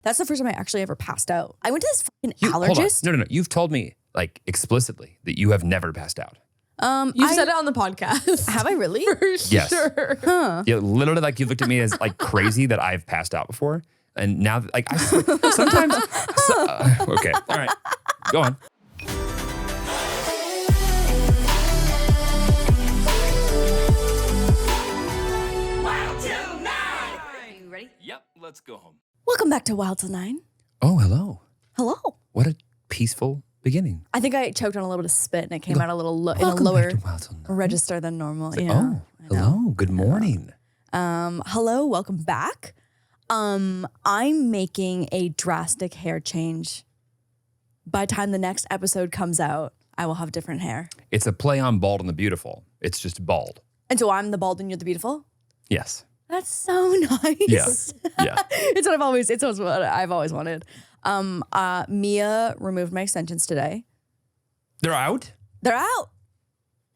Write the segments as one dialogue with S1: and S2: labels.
S1: That's the first time I actually ever passed out. I went to this fucking
S2: Hold on.
S1: allergist.
S2: No. You've told me like explicitly that you have never passed out.
S3: You've said it on the podcast.
S1: Have I really?
S3: For
S2: Yes.
S3: sure.
S1: Huh.
S2: Yeah, literally, like you looked at me as like crazy that I've passed out before, and now like I sometimes. Okay, all right, go on.
S4: Wild Till 9.
S1: Are you ready?
S2: Yep, let's go home.
S1: Welcome back to Wild Til 9.
S2: Oh, hello.
S1: Hello.
S2: What a peaceful beginning.
S1: I think I choked on a little bit of spit and it came out a little in a
S2: Welcome back
S1: lower
S2: to Wild Til 9.
S1: register than normal. Yeah.
S2: Oh,
S1: I know.
S2: hello. Good morning.
S1: Hello, welcome back. I'm making a drastic hair change. By the time the next episode comes out, I will have different hair.
S2: It's a play on bald and the beautiful. It's just bald.
S1: And so I'm the bald and you're the beautiful?
S2: Yes.
S1: That's so nice.
S2: Yeah. Yeah.
S1: It's what I've always wanted. Mia removed my extensions today.
S2: They're out
S1: They're out.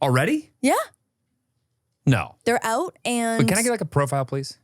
S2: already?
S1: Yeah.
S2: No.
S1: They're out and
S2: But can I get like a profile, please?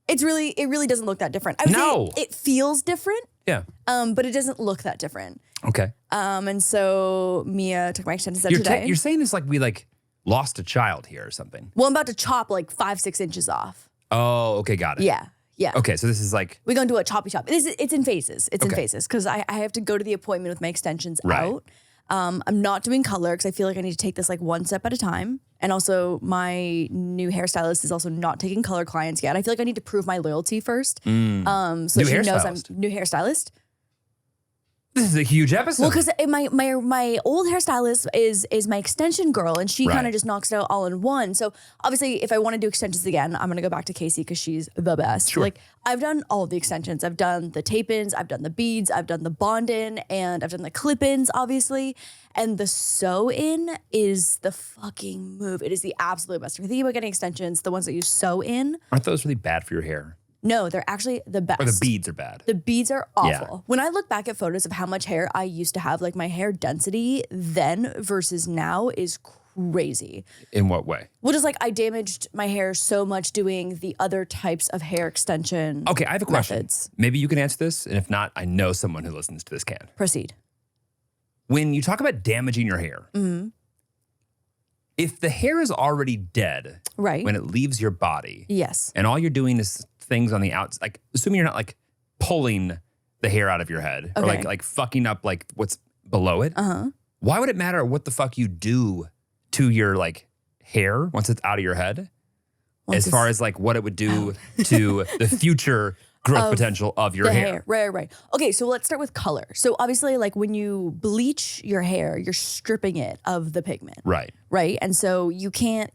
S1: it really doesn't look that different. I would
S2: No.
S1: say it feels different,
S2: Yeah.
S1: but it doesn't look that different.
S2: Okay.
S1: And so Mia took my extensions out today.
S2: You're saying this like we like lost a child here or something.
S1: Well, I'm about to chop like 5-6 inches off.
S2: Oh, okay, got it.
S1: Yeah. Yeah.
S2: Okay, so this is like
S1: We're going to do a choppy chop. It's in phases. It's in
S2: Okay.
S1: phases because I have to go to the appointment with my extensions
S2: Right.
S1: out. I'm not doing color because I feel like I need to take this like one step at a time. And also my new hairstylist is also not taking color clients yet. I feel like I need to prove my loyalty first. So
S2: New
S1: she knows I'm
S2: hairstylist.
S1: new hairstylist.
S2: this is a huge episode.
S1: Well, because my old hairstylist is my extension girl, and she kind
S2: Right.
S1: of just knocks it out all in one. So obviously, if I want to do extensions again, I'm gonna go back to Casey because she's the best.
S2: Sure.
S1: Like I've done all of the extensions. I've done the tape-ins, I've done the beads, I've done the bond-in, and I've done the clip-ins, obviously. And the sew-in is the fucking move. It is the absolute best. If you're thinking about getting extensions, the ones that you sew in,
S2: Aren't those really bad for your hair?
S1: no, they're actually the best.
S2: Or the beads are bad?
S1: The beads are awful.
S2: Yeah.
S1: When I look back at photos of how much hair I used to have, like my hair density then versus now is crazy.
S2: In what way?
S1: Well, just like I damaged my hair so much doing the other types of hair extension.
S2: Okay, I have a question.
S1: Methods.
S2: Maybe you can answer this, and if not, I know someone who listens to this can.
S1: Proceed.
S2: When you talk about damaging your hair,
S1: Mm-hmm.
S2: if the hair is already dead
S1: Right.
S2: when it leaves your body,
S1: Yes.
S2: and all you're doing is things on the outside, like assuming you're not like pulling the hair out of your head or
S1: Okay.
S2: like fucking up like what's below it,
S1: Uh-huh.
S2: why would it matter what the fuck you do to your like hair once it's out of your head?
S1: Once
S2: as far
S1: it's
S2: as like what it would do to the future growth potential of your
S1: the
S2: hair.
S1: Right. Okay, so let's start with color. So obviously, like when you bleach your hair, you're stripping it of the pigment.
S2: Right.
S1: Right. And so you can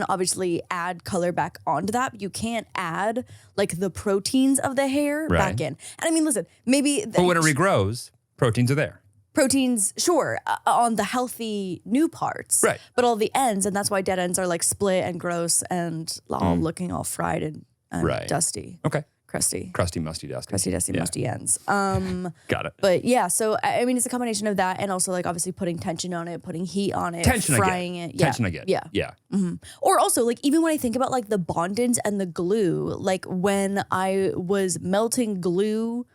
S1: obviously add color back onto that, but you can't add like the proteins of the hair
S2: Right.
S1: back in. And I mean, listen, maybe
S2: But when it regrows, proteins are there.
S1: proteins, sure, on the healthy new parts.
S2: Right.
S1: But all the ends, and that's why dead ends are like split and gross and all looking all fried and
S2: Right.
S1: dusty,
S2: Okay.
S1: crusty,
S2: Musty, dusty.
S1: dusty,
S2: Yeah.
S1: musty ends.
S2: Got it.
S1: But yeah, so I mean, it's a combination of that and also like obviously putting tension on it, putting heat on it,
S2: Tension
S1: frying
S2: again.
S1: it. Yeah.
S2: Tension again.
S1: Yeah.
S2: Yeah.
S1: Or also like even when I think about like the bond-ins and the glue, like when I was melting glue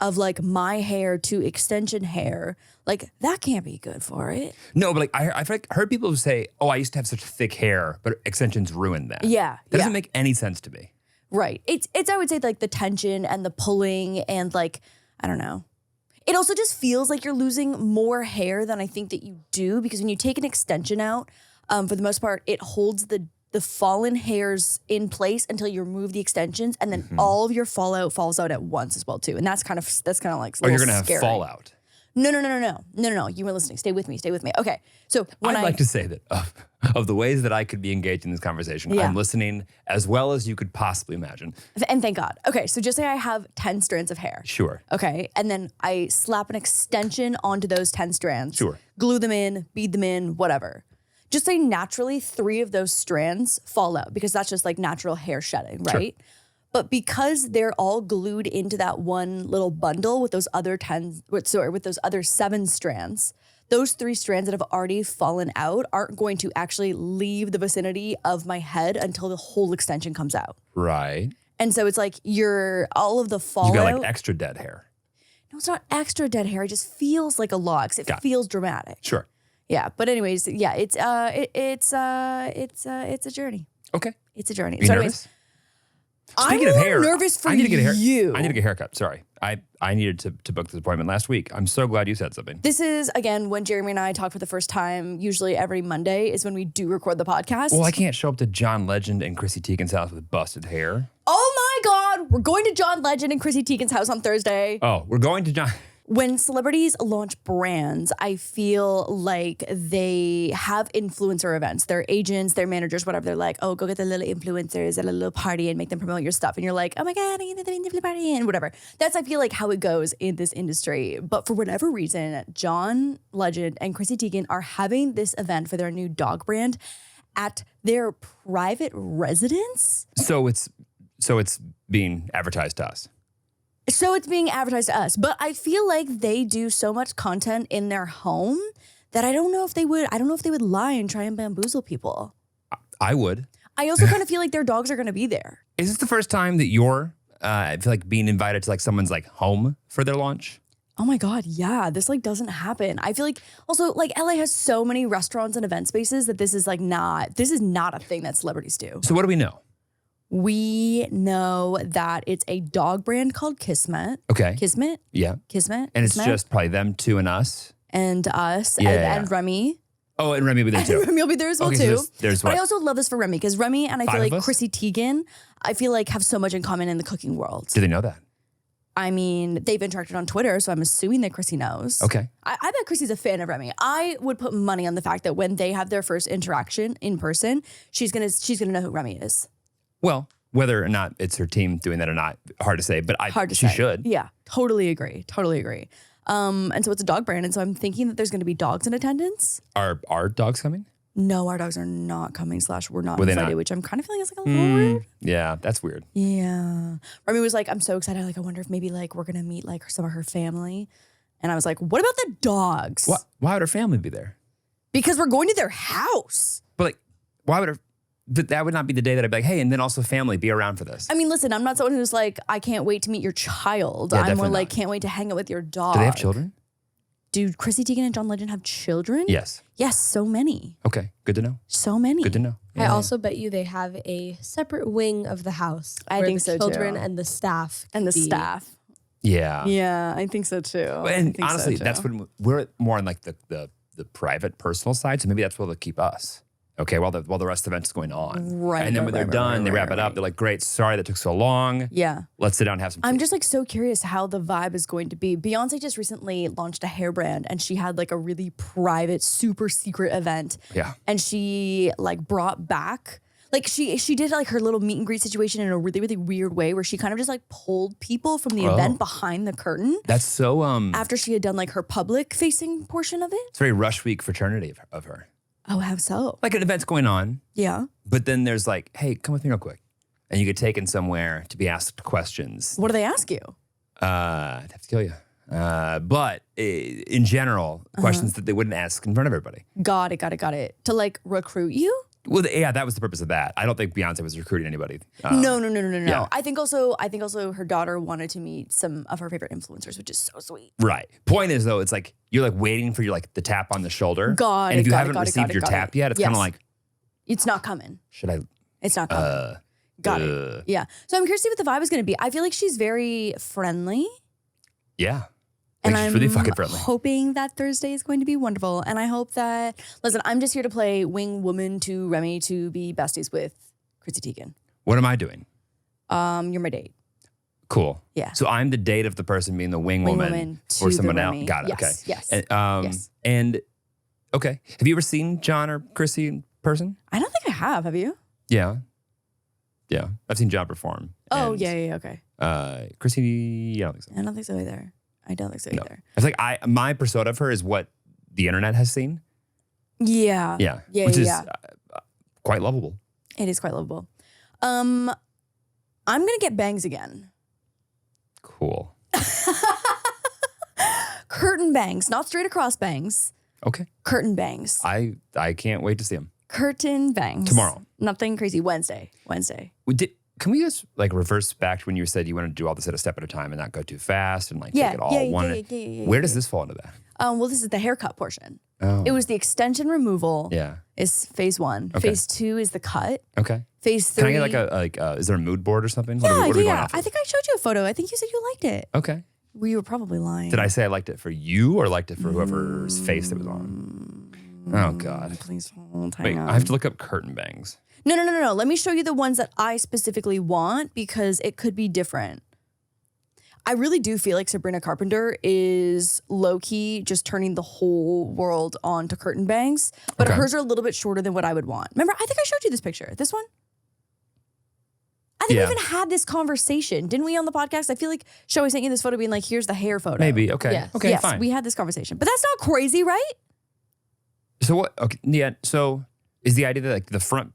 S1: of like my hair to extension hair, like that can't be good for it.
S2: No, but like I've like heard people who say, "Oh, I used to have such thick hair, but extensions ruined that."
S1: Yeah,
S2: That
S1: yeah.
S2: doesn't make any sense to me.
S1: Right. It's I would say like the tension and the pulling and like, I don't know. It also just feels like you're losing more hair than I think that you do because when you take an extension out, for the most part, it holds the fallen hairs in place until you remove the extensions, and then all of your fallout falls out at once as well too. And that's kind of like
S2: Or
S1: a
S2: you're
S1: little
S2: gonna have
S1: scary.
S2: fallout.
S1: No. You were listening. Stay with me. Okay. So when
S2: I'd like to say that of the ways that I could be engaged in this conversation,
S1: Yeah.
S2: I'm listening as well as you could possibly imagine.
S1: and thank God. Okay, so just say I have 10 strands of hair.
S2: Sure.
S1: Okay, and then I slap an extension onto those 10 strands.
S2: Sure.
S1: Glue them in, bead them in, whatever. Just say naturally 3 of those strands fall out because that's just like natural hair shedding, right? But because they're all glued into that one little bundle with those other with those other 7 strands, those 3 strands that have already fallen out aren't going to actually leave the vicinity of my head until the whole extension comes out.
S2: Right.
S1: And so it's like all of the
S2: You
S1: fallout.
S2: got like extra dead hair.
S1: No, it's not extra dead hair. It just feels like a lot because it feels dramatic.
S2: Sure.
S1: Yeah, but anyways, yeah, it's a journey.
S2: Okay.
S1: It's a journey.
S2: You
S1: So
S2: nervous?
S1: I'm
S2: Speaking of hair,
S1: nervous for
S2: I need to get a hair.
S1: you.
S2: I need to get a haircut. Sorry. I needed to book this appointment last week. I'm so glad you said something.
S1: This is, again, when Jeremy and I talk for the first time. Usually every Monday is when we do record the podcast.
S2: Well, I can't show up to John Legend and Chrissy Teigen's house with busted hair.
S1: Oh my God, we're going to John Legend and Chrissy Teigen's house on Thursday.
S2: Oh, we're going to John.
S1: When celebrities launch brands, I feel like they have influencer events. Their agents, their managers, whatever, they're like, oh, go get the little influencers at a little party and make them promote your stuff. And you're like, oh my God, I get the little party and whatever. That's, I feel like, how it goes in this industry. But for whatever reason, John Legend and Chrissy Teigen are having this event for their new dog brand at their private residence.
S2: So it's being advertised to us.
S1: So it's being advertised to us, but I feel like they do so much content in their home that I don't know if they would lie and try and bamboozle people.
S2: I would.
S1: I also kind of feel like their dogs are going to be there.
S2: Is this the first time that you're, I feel like being invited to like someone's like home for their launch?
S1: Oh my God, yeah, this like doesn't happen. I feel like also like LA has so many restaurants and event spaces that this is not a thing that celebrities do.
S2: So what do we know?
S1: We know that it's a dog brand called Kismet.
S2: Okay.
S1: Kismet?
S2: Yeah.
S1: Kismet?
S2: And it's
S1: Kismet?
S2: just probably them two and us.
S1: And us
S2: Yeah.
S1: and Remy.
S2: Oh, and Remy will be there too.
S1: Remy will be there as well
S2: Okay,
S1: too.
S2: so there's
S1: But
S2: what?
S1: I also love this for Remy because Remy and I feel
S2: 5
S1: like
S2: of us?
S1: Chrissy Teigen, I feel like have so much in common in the cooking world.
S2: Do they know that?
S1: I mean, they've interacted on Twitter, so I'm assuming that Chrissy knows.
S2: Okay.
S1: I bet Chrissy's a fan of Remy. I would put money on the fact that when they have their first interaction in person, she's gonna know who Remy is.
S2: Well, whether or not it's her team doing that or not, hard to say. But she should.
S1: Yeah, totally agree. And so it's a dog brand, and so I'm thinking that there's going to be dogs in attendance.
S2: Are our dogs coming?
S1: No, our dogs are not coming. / we're not
S2: Were they
S1: invited,
S2: not?
S1: which I'm kind of feeling is like a little weird.
S2: Yeah, that's weird.
S1: Yeah. Remy was like, I'm so excited. Like, I wonder if maybe like we're gonna meet like some of her family. And I was like, what about the dogs?
S2: Why would her family be there?
S1: Because we're going to their house.
S2: But like, why would her? That would not be the day that I'd be like, hey, and then also family, be around for this.
S1: I mean, listen, I'm not someone who's like, I can't wait to meet your child.
S2: Yeah,
S1: I'm more
S2: definitely
S1: like,
S2: not.
S1: can't wait to hang out with your dog.
S2: Do they have children?
S1: Do Chrissy Teigen and John Legend have children?
S2: Yes.
S1: Yes, so many.
S2: Okay, good to know.
S1: So many.
S2: Good to know.
S3: I also bet you they have a separate wing of the house.
S1: I
S3: where
S1: think
S3: the
S1: so,
S3: children
S1: too.
S3: and the staff.
S1: And the
S3: be.
S1: staff.
S2: Yeah.
S1: Yeah, I think so too.
S2: And honestly, that's when we're more on like the private, personal side. So maybe that's where they'll keep us. Okay, while the rest of the event is going on.
S1: Right,
S2: And then when
S1: right,
S2: they're
S1: right,
S2: done,
S1: right,
S2: they wrap
S1: right,
S2: it up.
S1: right.
S2: They're like, great, sorry that took so long.
S1: Yeah.
S2: Let's sit down and have some tea.
S1: I'm just like so curious how the vibe is going to be. Beyonce just recently launched a hair brand and she had like a really private, super secret event.
S2: Yeah.
S1: And she like brought back, like she did like her little meet and greet situation in a really, really weird way where she kind of just like pulled people from the event behind the curtain
S2: That's so
S1: after she had done like her public facing portion of it.
S2: it's very rush week fraternity of her.
S1: Oh, how so?
S2: Like an event's going on,
S1: Yeah.
S2: but then there's like, hey, come with me real quick. And you get taken somewhere to be asked questions.
S1: What do they ask you?
S2: I'd have to kill you. But in general, questions that they wouldn't ask in front of everybody.
S1: Got it. To like recruit you?
S2: Well, yeah, that was the purpose of that. I don't think Beyonce was recruiting anybody.
S1: No.
S2: yeah.
S1: I think also her daughter wanted to meet some of her favorite influencers, which is so sweet.
S2: Right. Point is though, it's like you're like waiting for your like the tap on the shoulder.
S1: Got
S2: and
S1: it,
S2: if you
S1: got it,
S2: haven't
S1: got it,
S2: received
S1: got it,
S2: your
S1: got
S2: tap
S1: it.
S2: yet, it's kind
S1: Yes.
S2: of like,
S1: It's not coming.
S2: should I?
S1: It's not coming. Got it. Yeah. So I'm curious to see what the vibe is going to be. I feel like she's very friendly.
S2: Yeah.
S1: And
S2: Like, she's
S1: I'm
S2: really fucking friendly.
S1: hoping that Thursday is going to be wonderful. And I hope that, listen, I'm just here to play wing woman to Remy to be besties with Chrissy Teigen.
S2: What am I doing?
S1: You're my date.
S2: Cool.
S1: Yeah.
S2: So I'm the date of the person being the wing woman
S1: woman
S2: for
S1: to
S2: someone
S1: the
S2: else.
S1: Remy.
S2: Got it.
S1: Yes,
S2: Okay.
S1: yes,
S2: And, and okay. Have you ever seen John or Chrissy in person?
S1: I don't think I have you?
S2: Yeah. Yeah. I've seen John perform.
S1: Oh,
S2: And,
S1: yeah, okay.
S2: Chrissy, I don't think so.
S1: I don't think so either. I don't think so
S2: No.
S1: either.
S2: I feel like my persona of her is what the internet has seen.
S1: Yeah.
S2: Yeah.
S1: Yeah,
S2: Which is
S1: yeah.
S2: quite lovable.
S1: It is quite lovable. I'm going to get bangs again.
S2: Cool.
S1: Curtain bangs, not straight across bangs.
S2: Okay.
S1: Curtain bangs.
S2: I can't wait to see him.
S1: Curtain bangs.
S2: Tomorrow.
S1: Nothing crazy. Wednesday.
S2: Because can we just like reverse back to when you said you want to do all this at a step at a time and not go too fast and like
S1: Yeah,
S2: take it all
S1: yeah,
S2: one?
S1: yeah,
S2: Where does this fall into that?
S1: Well, this is the haircut portion.
S2: Oh.
S1: It was the extension removal.
S2: Yeah.
S1: Is phase 1.
S2: Okay.
S1: Phase 2 is the cut.
S2: Okay.
S1: Phase 3.
S2: Can I get like is there a mood board or something?
S1: Yeah,
S2: what are we going
S1: yeah.
S2: off
S1: I
S2: of?
S1: think I showed you a photo. I think you said you liked it.
S2: Okay.
S1: Well, you were probably lying.
S2: Did I say I liked it for you or liked it for whoever's face it was on? Oh God.
S1: Please hold.
S2: Wait, I have to look up curtain bangs.
S1: No. Let me show you the ones that I specifically want because it could be different. I really do feel like Sabrina Carpenter is low-key just turning the whole world onto curtain bangs, but
S2: Okay.
S1: hers are a little bit shorter than what I would want. Remember, I think I showed you this picture. This one? I think
S2: Yeah.
S1: we even had this conversation. Didn't we on the podcast? I feel like Shoei sent you this photo being like, here's the hair photo.
S2: Maybe. Okay.
S3: Yes.
S2: Okay.
S1: Yes,
S2: Fine.
S1: we had this conversation. But that's not crazy, right?
S2: So what? Okay. Yeah. So is the idea that like the front,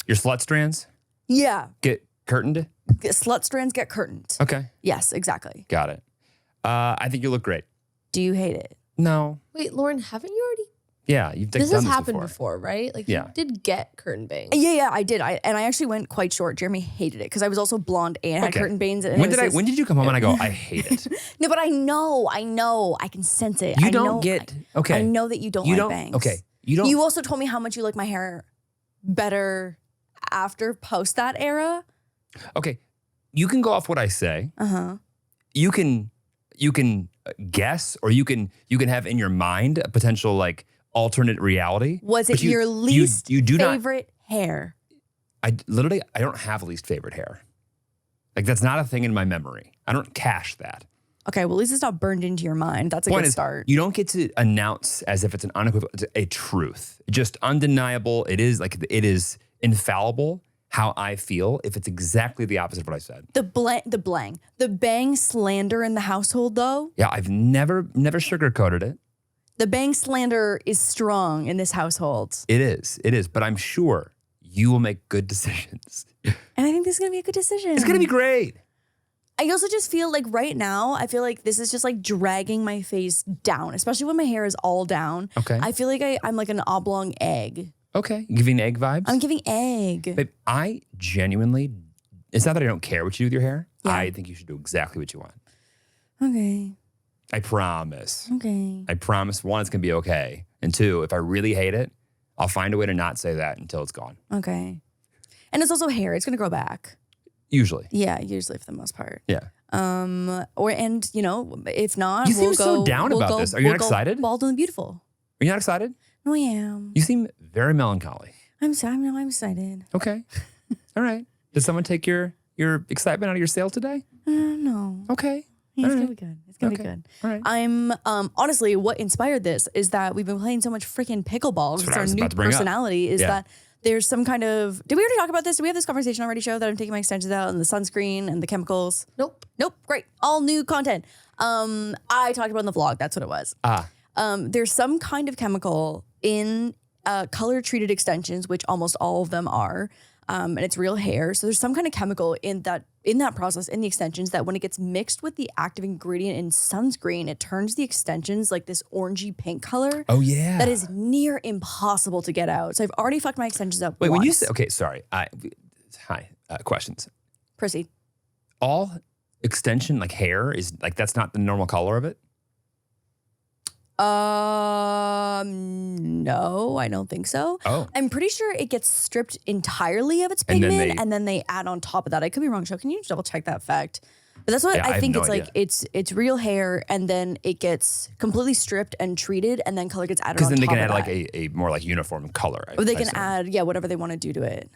S2: your slut strands
S1: Yeah.
S2: get curtained?
S1: Slut strands get curtained.
S2: Okay.
S1: Yes, exactly.
S2: Got it. I think you look great.
S1: Do you hate it?
S2: No.
S3: Wait, Lauren, haven't you already?
S2: Yeah. You've
S3: This
S2: done
S3: has
S2: this
S3: happened before, right? Like
S2: Yeah.
S3: you did get curtain bangs.
S1: Yeah, I did. I actually went quite short. Jeremy hated it because I was also blonde and had
S2: Okay.
S1: curtain bangs. And
S2: When did you come home and I go, I hate it?
S1: No, but I know. I can sense it.
S2: You
S1: I
S2: don't
S1: know,
S2: get okay.
S1: I know that you don't
S2: You
S1: like
S2: don't
S1: bangs.
S2: okay. You don't
S1: You also told me how much you like my hair better after post that era.
S2: okay. You can go off what I say.
S1: Uh-huh.
S2: You can guess or you can have in your mind a potential like alternate reality.
S1: Was
S2: But
S1: it your least
S2: you do
S1: favorite hair?
S2: I don't have a least favorite hair. Like that's not a thing in my memory. I don't cache that.
S1: Okay, well, at least it's not burned into your mind. That's a
S2: Point
S1: good
S2: is,
S1: start.
S2: you don't get to announce as if it's an unequivocal, it's a truth, just undeniable. It is infallible how I feel if it's exactly the opposite of what I said.
S1: The bang slander in the household, though.
S2: Yeah, I've never sugarcoated it.
S1: The bang slander is strong in this household.
S2: It is, but I'm sure you will make good decisions.
S1: And I think this is going to be a good decision.
S2: It's gonna be great.
S1: I also just feel like right now, I feel like this is just like dragging my face down, especially when my hair is all down.
S2: Okay.
S1: I feel like I'm like an oblong egg.
S2: Okay, giving egg vibes.
S1: I'm giving egg.
S2: Babe, I genuinely, it's not that I don't care what you do with your hair.
S1: Yeah.
S2: I think you should do exactly what you want.
S1: Okay.
S2: I promise.
S1: Okay.
S2: I promise, one, it's going to be okay. And two, if I really hate it, I'll find a way to not say that until it's gone.
S1: Okay. And it's also hair. It's going to grow back.
S2: Usually.
S1: Yeah, usually for the most part.
S2: Yeah.
S1: And you know, if not,
S2: You seem
S1: we'll
S2: so
S1: go,
S2: down
S1: we'll
S2: about
S1: go-
S2: this. Are you
S1: we'll
S2: not
S1: go
S2: excited?
S1: Bald and beautiful.
S2: Are you not excited?
S1: No, I am.
S2: You seem very melancholy.
S1: I'm excited.
S2: Okay. All right. Did someone take your excitement out of your sail today?
S1: No.
S2: Okay.
S1: It's
S2: All
S1: gonna
S2: right.
S1: be good. It's gonna
S2: Okay.
S1: be good.
S2: All right.
S1: I'm honestly, what inspired this is that we've been playing so much freaking pickleball.
S2: That's what
S1: It's
S2: I
S1: our
S2: was
S1: new
S2: about to bring up.
S1: personality. Is
S2: Yeah.
S1: that there's some kind of? Did we already talk about this? Did we have this conversation already? Show that I'm taking my extensions out and the sunscreen and the chemicals.
S3: Nope.
S1: Nope. Great. All new content. I talked about it in the vlog. That's what it was. There's some kind of chemical in color treated extensions, which almost all of them are. And it's real hair. So there's some kind of chemical in that process, in the extensions, that when it gets mixed with the active ingredient in sunscreen, it turns the extensions like this orangey pink color.
S2: Oh, yeah.
S1: That is near impossible to get out. So I've already fucked my extensions up.
S2: Wait,
S1: once.
S2: when you say, okay, sorry. Hi, questions.
S1: Proceed.
S2: All extension, like hair, is like, that's not the normal color of it?
S1: No, I don't think so.
S2: Oh.
S1: I'm pretty sure it gets stripped entirely of its
S2: And then
S1: pigment,
S2: they-
S1: and then they add on top of that. I could be wrong, Joe. Can you double check that fact? But that's what
S2: Yeah, I
S1: I
S2: have
S1: think.
S2: no
S1: It's like it's real hair, and then it gets completely stripped and treated, and then color gets added.
S2: Because
S1: on
S2: then they
S1: top
S2: can
S1: of
S2: add like
S1: that.
S2: a more like uniform color.
S1: Or they
S2: I
S1: can
S2: assume.
S1: add whatever they want to do to it.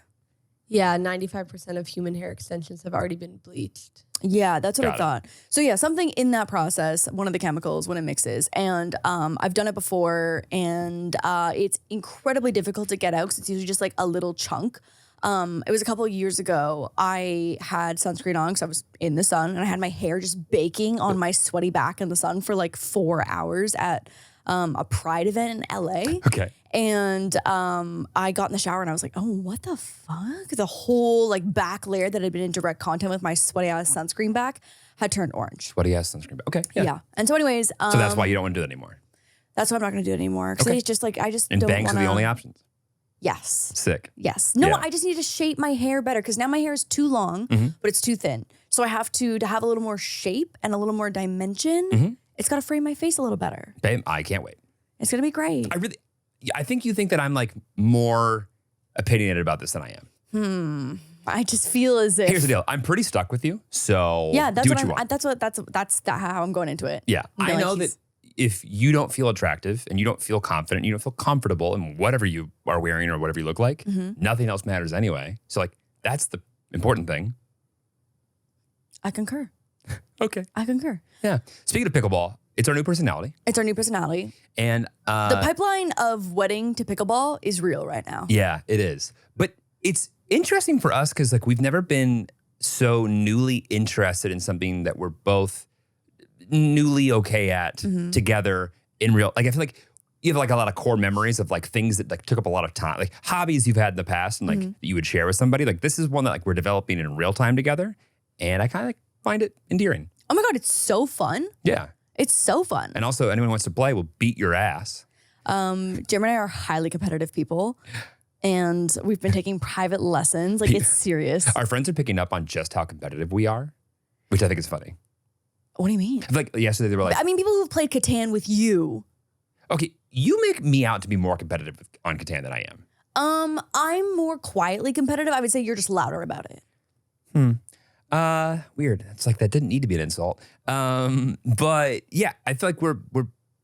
S3: Yeah, 95% of human hair extensions have already been bleached.
S1: Yeah, that's what
S2: Got
S1: I
S2: it.
S1: thought. So yeah, something in that process, one of the chemicals when it mixes, and I've done it before, and it's incredibly difficult to get out because it's usually just like a little chunk. It was a couple of years ago. I had sunscreen on because I was in the sun, and I had my hair just baking on my sweaty back in the sun for like 4 hours at a Pride event in LA.
S2: Okay.
S1: And I got in the shower and I was like, oh, what the fuck? The whole like back layer that had been in direct contact with my sweaty ass sunscreen back had turned orange.
S2: What do you have sunscreen? Okay.
S1: Yeah. And so anyways,
S2: So that's why you don't want to do that anymore.
S1: that's why I'm not going to do it anymore. Because
S2: Okay.
S1: it's just like, I just
S2: And
S1: don't
S2: bangs
S1: wanna,
S2: are the only options.
S1: Yes.
S2: Sick.
S1: Yes. No,
S2: Yeah.
S1: I just need to shape my hair better because now my hair is too long, but it's too thin. So I have to have a little more shape and a little more dimension. It's got to frame my face a little better.
S2: Babe, I can't wait.
S1: It's going to be great.
S2: I think you think that I'm like more opinionated about this than I am.
S1: I just feel as if.
S2: Here's the deal. I'm pretty stuck with you. So
S1: Yeah, that's
S2: do
S1: what
S2: what you
S1: I'm.
S2: want.
S1: That's how I'm going into it.
S2: Yeah.
S1: I'm
S2: I
S1: like,
S2: know that if you don't feel attractive and you don't feel confident, you don't feel comfortable in whatever you are wearing or whatever you look like, nothing else matters anyway. So like that's the important thing.
S1: I concur.
S2: Okay.
S1: I concur.
S2: Yeah. Speaking of pickleball, it's our new personality.
S1: It's our new personality.
S2: And
S1: The pipeline of wedding to pickleball is real right now.
S2: yeah, it is. But it's interesting for us because like we've never been so newly interested in something that we're both newly okay at together in real. Like I feel like you have like a lot of core memories of like things that like took up a lot of time, like hobbies you've had in the past and like that you would share with somebody. Like this is one that like we're developing in real time together, and I kind of like find it endearing.
S1: Oh my God, it's so fun.
S2: Yeah,
S1: It's so fun.
S2: and also anyone who wants to play will beat your ass.
S1: Jeremy and I are highly competitive people, and we've been taking private lessons. Like it's serious.
S2: Our friends are picking up on just how competitive we are, which I think is funny.
S1: What do you mean?
S2: Like yesterday they were like,
S1: I mean, people who've played Catan with you.
S2: okay, you make me out to be more competitive on Catan than I am.
S1: I'm more quietly competitive. I would say you're just louder about it.
S2: Weird. It's like that didn't need to be an insult. But yeah, I feel like we're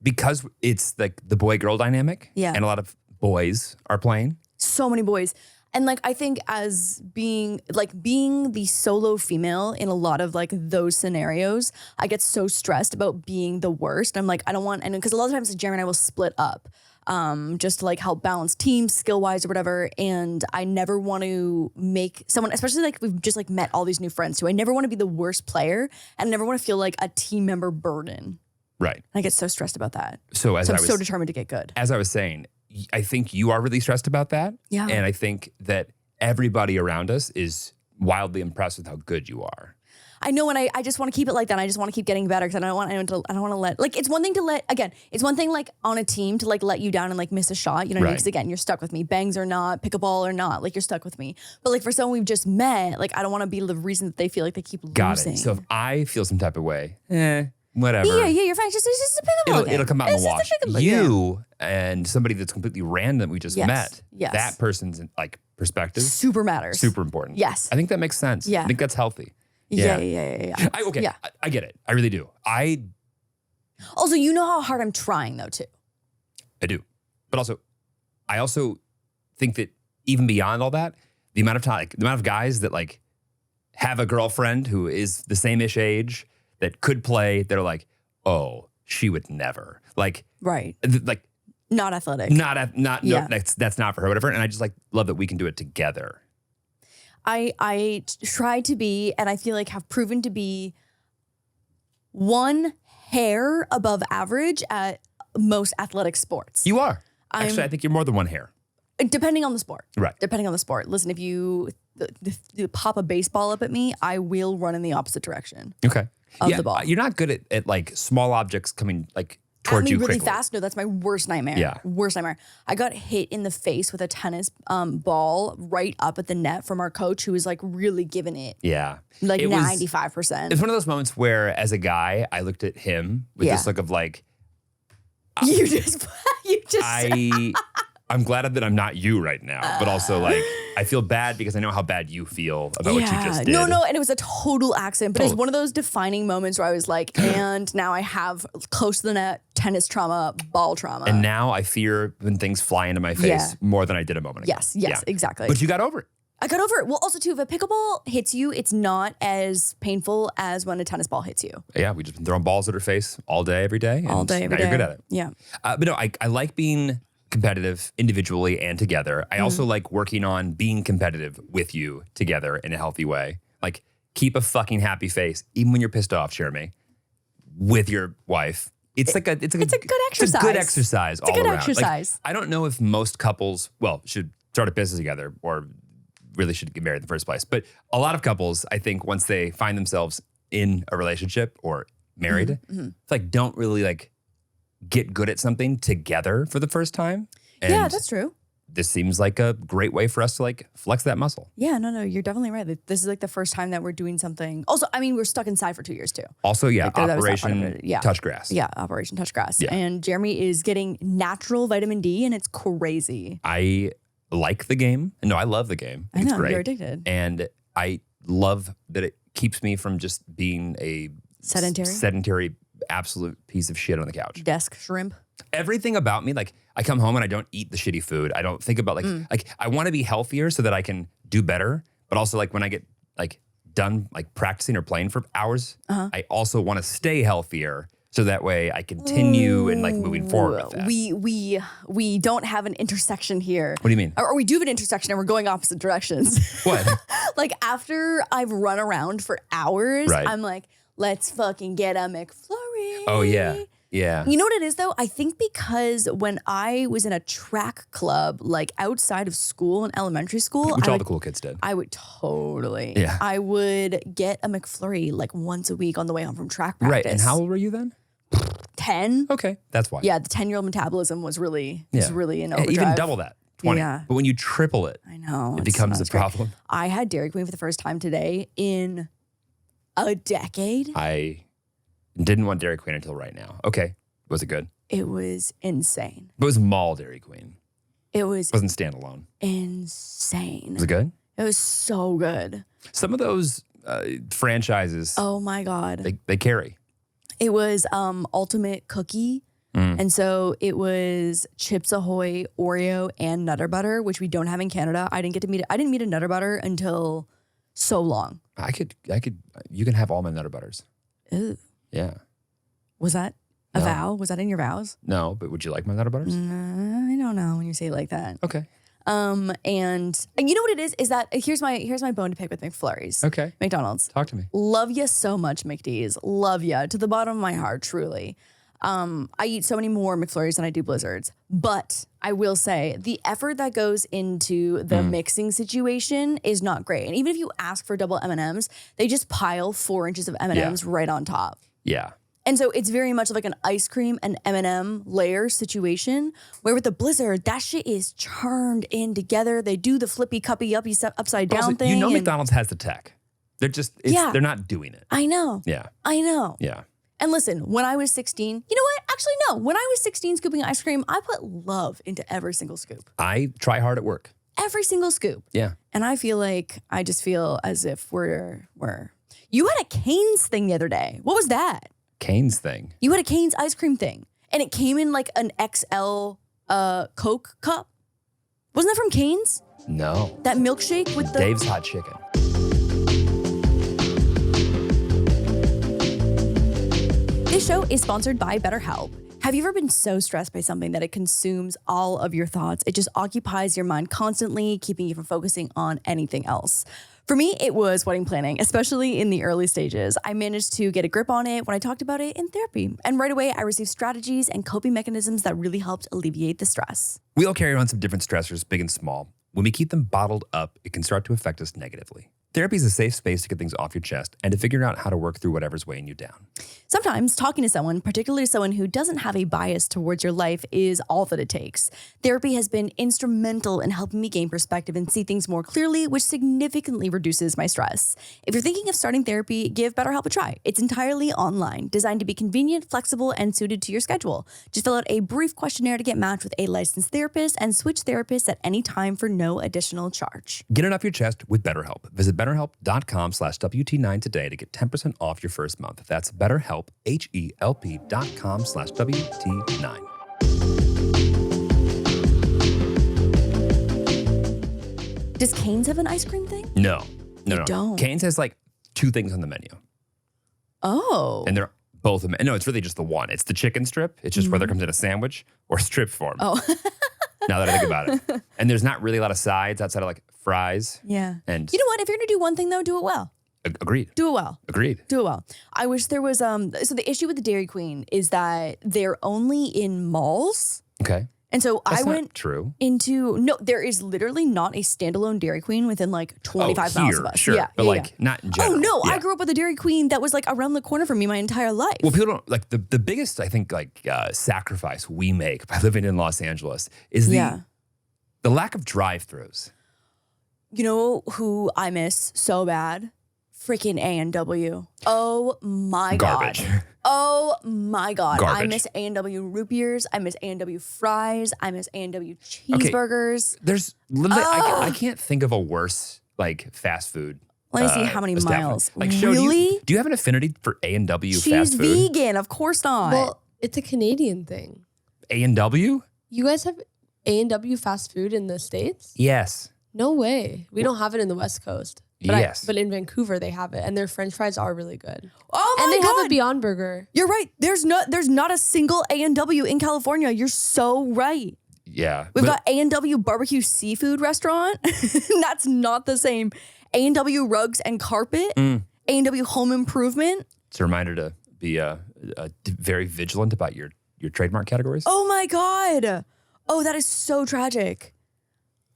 S2: because it's like the boy girl dynamic.
S1: Yeah.
S2: And a lot of boys are playing.
S1: So many boys. And like I think as being the solo female in a lot of like those scenarios, I get so stressed about being the worst. I'm like, I don't want, and because a lot of times like, Jeremy and I will split up just to like help balance teams skill wise or whatever. And I never want to make someone, especially like we've just like met all these new friends too. I never want to be the worst player, and I never want to feel like a team member burden.
S2: Right.
S1: And I get so stressed about that.
S2: So
S1: I'm so determined to get good.
S2: as I was saying, I think you are really stressed about that.
S1: Yeah.
S2: And I think that everybody around us is wildly impressed with how good you are.
S1: I know, and I just want to keep it like that. I just want to keep getting better because I don't want to let, like, it's one thing to let, again, it's one thing like on a team to like let you down and like miss a shot, you know what I mean?
S2: Right.
S1: Because again, you're stuck with me, bangs or not, pickleball or not, like you're stuck with me. But like for someone we've just met, like I don't want to be the reason that they feel like they keep
S2: Got
S1: losing.
S2: it. So if I feel some type of way, whatever.
S1: Yeah, you're fine. It's just a pickleball game.
S2: It'll come out in
S1: It's
S2: the
S1: just
S2: wash.
S1: a pickleball-
S2: You and somebody that's completely random we just
S1: Yes.
S2: met.
S1: Yes.
S2: That person's like perspective
S1: super matters.
S2: super important.
S1: Yes.
S2: I think that makes sense.
S1: Yeah.
S2: I think that's healthy.
S1: Yeah.
S2: Okay.
S1: Yeah.
S2: I get it. I really do. I
S1: Also, you know how hard I'm trying though too.
S2: do. But also, I also think that even beyond all that, the amount of time, like, the amount of guys that like have a girlfriend who is the same-ish age that could play, they're like, oh, she would never. Like,
S1: Right.
S2: like
S1: Not athletic.
S2: not no,
S1: Yeah.
S2: that's not for her, whatever. And I just like love that we can do it together.
S1: I try to be, and I feel like have proven to be one hair above average at most athletic sports.
S2: You are.
S1: I'm-
S2: Actually, I think you're more than one hair.
S1: Depending on the sport.
S2: Right.
S1: Depending on the sport. Listen, if you pop a baseball up at me, I will run in the opposite direction.
S2: Okay.
S1: Of the ball.
S2: You're not good at like small objects coming like
S1: At
S2: towards
S1: me
S2: you
S1: really
S2: quickly.
S1: fast. No, that's my worst nightmare.
S2: Yeah.
S1: Worst nightmare. I got hit in the face with a tennis ball right up at the net from our coach who was like really giving it
S2: Yeah.
S1: like
S2: It was-
S1: 95%.
S2: It's one of those moments where, as a guy, I looked at him with
S1: Yeah.
S2: this look of like,
S1: You just
S2: I'm glad that I'm not you right now, but also like I feel bad because I know how bad you feel about what you just did.
S1: No, and it was a total accident, but it's
S2: Totally.
S1: one of those defining moments where I was like, and now I have close to the net tennis trauma, ball trauma.
S2: And now I fear when things fly into my face
S1: Yeah.
S2: more than I did a moment ago.
S1: Yes, exactly.
S2: But you got over it.
S1: I got over it. Well, also too, if a pickleball hits you, it's not as painful as when a tennis ball hits you.
S2: Yeah, we just been throwing balls at her face all day, every day.
S1: All
S2: and
S1: day, every
S2: now
S1: day.
S2: you're good at it.
S1: Yeah.
S2: But no, I like being competitive individually and together. I also like working on being competitive with you together in a healthy way. Like keep a fucking happy face, even when you're pissed off, Jeremy, with your wife. It's a good exercise.
S1: It's a good exercise
S2: all
S1: a good
S2: around.
S1: exercise.
S2: Like, I don't know if most couples, should start a business together or really should get married in the first place. But a lot of couples, I think, once they find themselves in a relationship or married, it's like don't really like get good at something together for the first time. And
S1: Yeah, that's true.
S2: this seems like a great way for us to like flex that muscle.
S1: Yeah, no, you're definitely right. This is like the first time that we're doing something. Also, I mean, we're stuck inside for 2 years too.
S2: Also, yeah,
S1: Like, that was not part of
S2: Operation
S1: it. Yeah.
S2: Touch Grass.
S1: Yeah, Operation Touch Grass.
S2: Yeah.
S1: And Jeremy is getting natural vitamin D and it's crazy.
S2: I like the game. No, I love the game.
S1: I
S2: It's
S1: know,
S2: great.
S1: you're addicted.
S2: And I love that it keeps me from just being a
S1: Sedentary?
S2: absolute piece of shit on the couch.
S1: Desk shrimp.
S2: Everything about me, like I come home and I don't eat the shitty food. I don't think about like I want to be healthier so that I can do better. But also like when I get like done like practicing or playing for hours, I also want to stay healthier so that way I continue and like moving forward with that.
S1: We don't have an intersection here.
S2: What do you mean?
S1: Or we do have an intersection and we're going opposite directions.
S2: What?
S1: Like after I've run around for hours,
S2: Right.
S1: I'm like, let's fucking get a McFlurry.
S2: Oh yeah. Yeah.
S1: You know what it is though? I think because when I was in a track club, like outside of school in elementary school,
S2: Which all the cool kids did.
S1: I would totally.
S2: Yeah.
S1: I would get a McFlurry like once a week on the way home from track practice.
S2: Right. And how old were you then?
S1: 10.
S2: Okay. That's why.
S1: Yeah, the 10-year-old metabolism was really in overdrive.
S2: Even double that. 20.
S1: Yeah.
S2: But when you triple it,
S1: I know.
S2: it
S1: it's
S2: becomes
S1: not
S2: a
S1: great.
S2: problem.
S1: I had Dairy Queen for the first time today in a decade.
S2: I didn't want Dairy Queen until right now. Okay. Was it good?
S1: It was insane.
S2: It was mall Dairy Queen.
S1: It was
S2: It wasn't standalone.
S1: insane.
S2: Was it good?
S1: It was so good.
S2: Some of those franchises,
S1: Oh my God.
S2: they carry.
S1: It was Ultimate Cookie. And so it was Chips Ahoy, Oreo, and Nutter Butter, which we don't have in Canada. I didn't meet a Nutter Butter until so long.
S2: You can have all my Nutter Butters.
S1: Ew.
S2: Yeah.
S1: Was that a
S2: No.
S1: vow? Was that in your vows?
S2: No, but would you like my Nutter Butters?
S1: I don't know when you say it like that.
S2: Okay.
S1: And you know what it is that here's my bone to pick with McFlurries.
S2: Okay.
S1: McDonald's.
S2: Talk to me.
S1: Love you so much, McD's. Love you to the bottom of my heart, truly. I eat so many more McFlurries than I do Blizzards. But I will say the effort that goes into the mixing situation is not great. And even if you ask for double M&Ms, they just pile 4 inches of M&Ms right on top.
S2: Yeah.
S1: And so it's very much like an ice cream and M&M layer situation where with the Blizzard, that shit is churned in together. They do the flippy cuppy uppy upside down
S2: Also,
S1: thing.
S2: you know
S1: and-
S2: McDonald's has the tech. They're just, they're not doing it.
S1: I know.
S2: Yeah.
S1: I know.
S2: Yeah.
S1: And listen, when I was 16, you know what? Actually, no. When I was 16 scooping ice cream, I put love into every single scoop.
S2: I try hard at work.
S1: Every single scoop.
S2: Yeah.
S1: And I just feel as if we're you had a Cane's thing the other day. What was that?
S2: Cane's thing.
S1: You had a Cane's ice cream thing. And it came in like an XL Coke cup. Wasn't that from Cane's?
S2: No.
S1: That milkshake with the
S2: Dave's Hot Chicken.
S1: This show is sponsored by BetterHelp. Have you ever been so stressed by something that it consumes all of your thoughts? It just occupies your mind constantly, keeping you from focusing on anything else. For me, it was wedding planning, especially in the early stages. I managed to get a grip on it when I talked about it in therapy. And right away, I received strategies and coping mechanisms that really helped alleviate the stress.
S2: We all carry around some different stressors, big and small. When we keep them bottled up, it can start to affect us negatively. Therapy is a safe space to get things off your chest and to figure out how to work through whatever's weighing you down.
S1: Sometimes talking to someone, particularly someone who doesn't have a bias towards your life, is all that it takes. Therapy has been instrumental in helping me gain perspective and see things more clearly, which significantly reduces my stress. If you're thinking of starting therapy, give BetterHelp a try. It's entirely online, designed to be convenient, flexible, and suited to your schedule. Just fill out a brief questionnaire to get matched with a licensed therapist and switch therapists at any time for no additional charge.
S2: Get it off your chest with BetterHelp. Visit BetterHelp.com/WT9 today to get 10% off your first month. That's BetterHelp, HELP.com/WT9.
S1: Does Cane's have an ice cream thing?
S2: No.
S1: don't.
S2: Cane's has like 2 things on the menu.
S1: Oh.
S2: And they're both, no, it's really just the one. It's the chicken strip. It's just whether it comes in a sandwich or strip form.
S1: Oh.
S2: Now that I think about it. And there's not really a lot of sides outside of like fries.
S1: Yeah.
S2: And
S1: you know what? If you're going to do one thing, though, do it well.
S2: Agreed.
S1: Do it well.
S2: Agreed.
S1: Do it well. I wish there was, so the issue with the Dairy Queen is that they're only in malls.
S2: Okay.
S1: And so
S2: That's
S1: I
S2: not
S1: went
S2: true.
S1: no, there is literally not a standalone Dairy Queen within like 25 miles of us.
S2: Sure.
S1: Yeah,
S2: But
S1: yeah,
S2: like
S1: yeah.
S2: not in general.
S1: Oh no,
S2: Yeah.
S1: I grew up with a Dairy Queen that was like around the corner from me my entire life.
S2: Well, people don't like the biggest, I think, like sacrifice we make by living in Los Angeles is the The lack of drive-thrus.
S1: You know who I miss so bad? Freaking A&W. Oh my
S2: Garbage.
S1: God. Oh my God. I
S2: Garbage.
S1: miss A&W root beers. I miss A&W fries. I miss A&W cheeseburgers.
S2: There's literally, I can't think of a worse like fast food.
S1: Let me see how many
S2: establishment.
S1: miles.
S2: Like, Cheryl,
S1: Really?
S2: do you have an affinity for A&W
S1: She's
S2: fast food?
S1: vegan. Of course not.
S3: Well, it's a Canadian thing.
S2: A&W?
S3: You guys have A&W fast food in the States?
S2: Yes.
S3: No way. We don't have it in the West Coast. But
S2: Yes.
S3: but in Vancouver, they have it. And their french fries are really good.
S1: oh my
S3: And they
S1: God.
S3: have a Beyond Burger.
S1: You're right. There's not a single A&W in California. You're so right.
S2: Yeah.
S1: We've
S2: but-
S1: got A&W barbecue seafood restaurant. That's not the same. A&W rugs and carpet. A&W home improvement.
S2: It's a reminder to be very vigilant about your trademark categories.
S1: Oh my God. Oh, that is so tragic.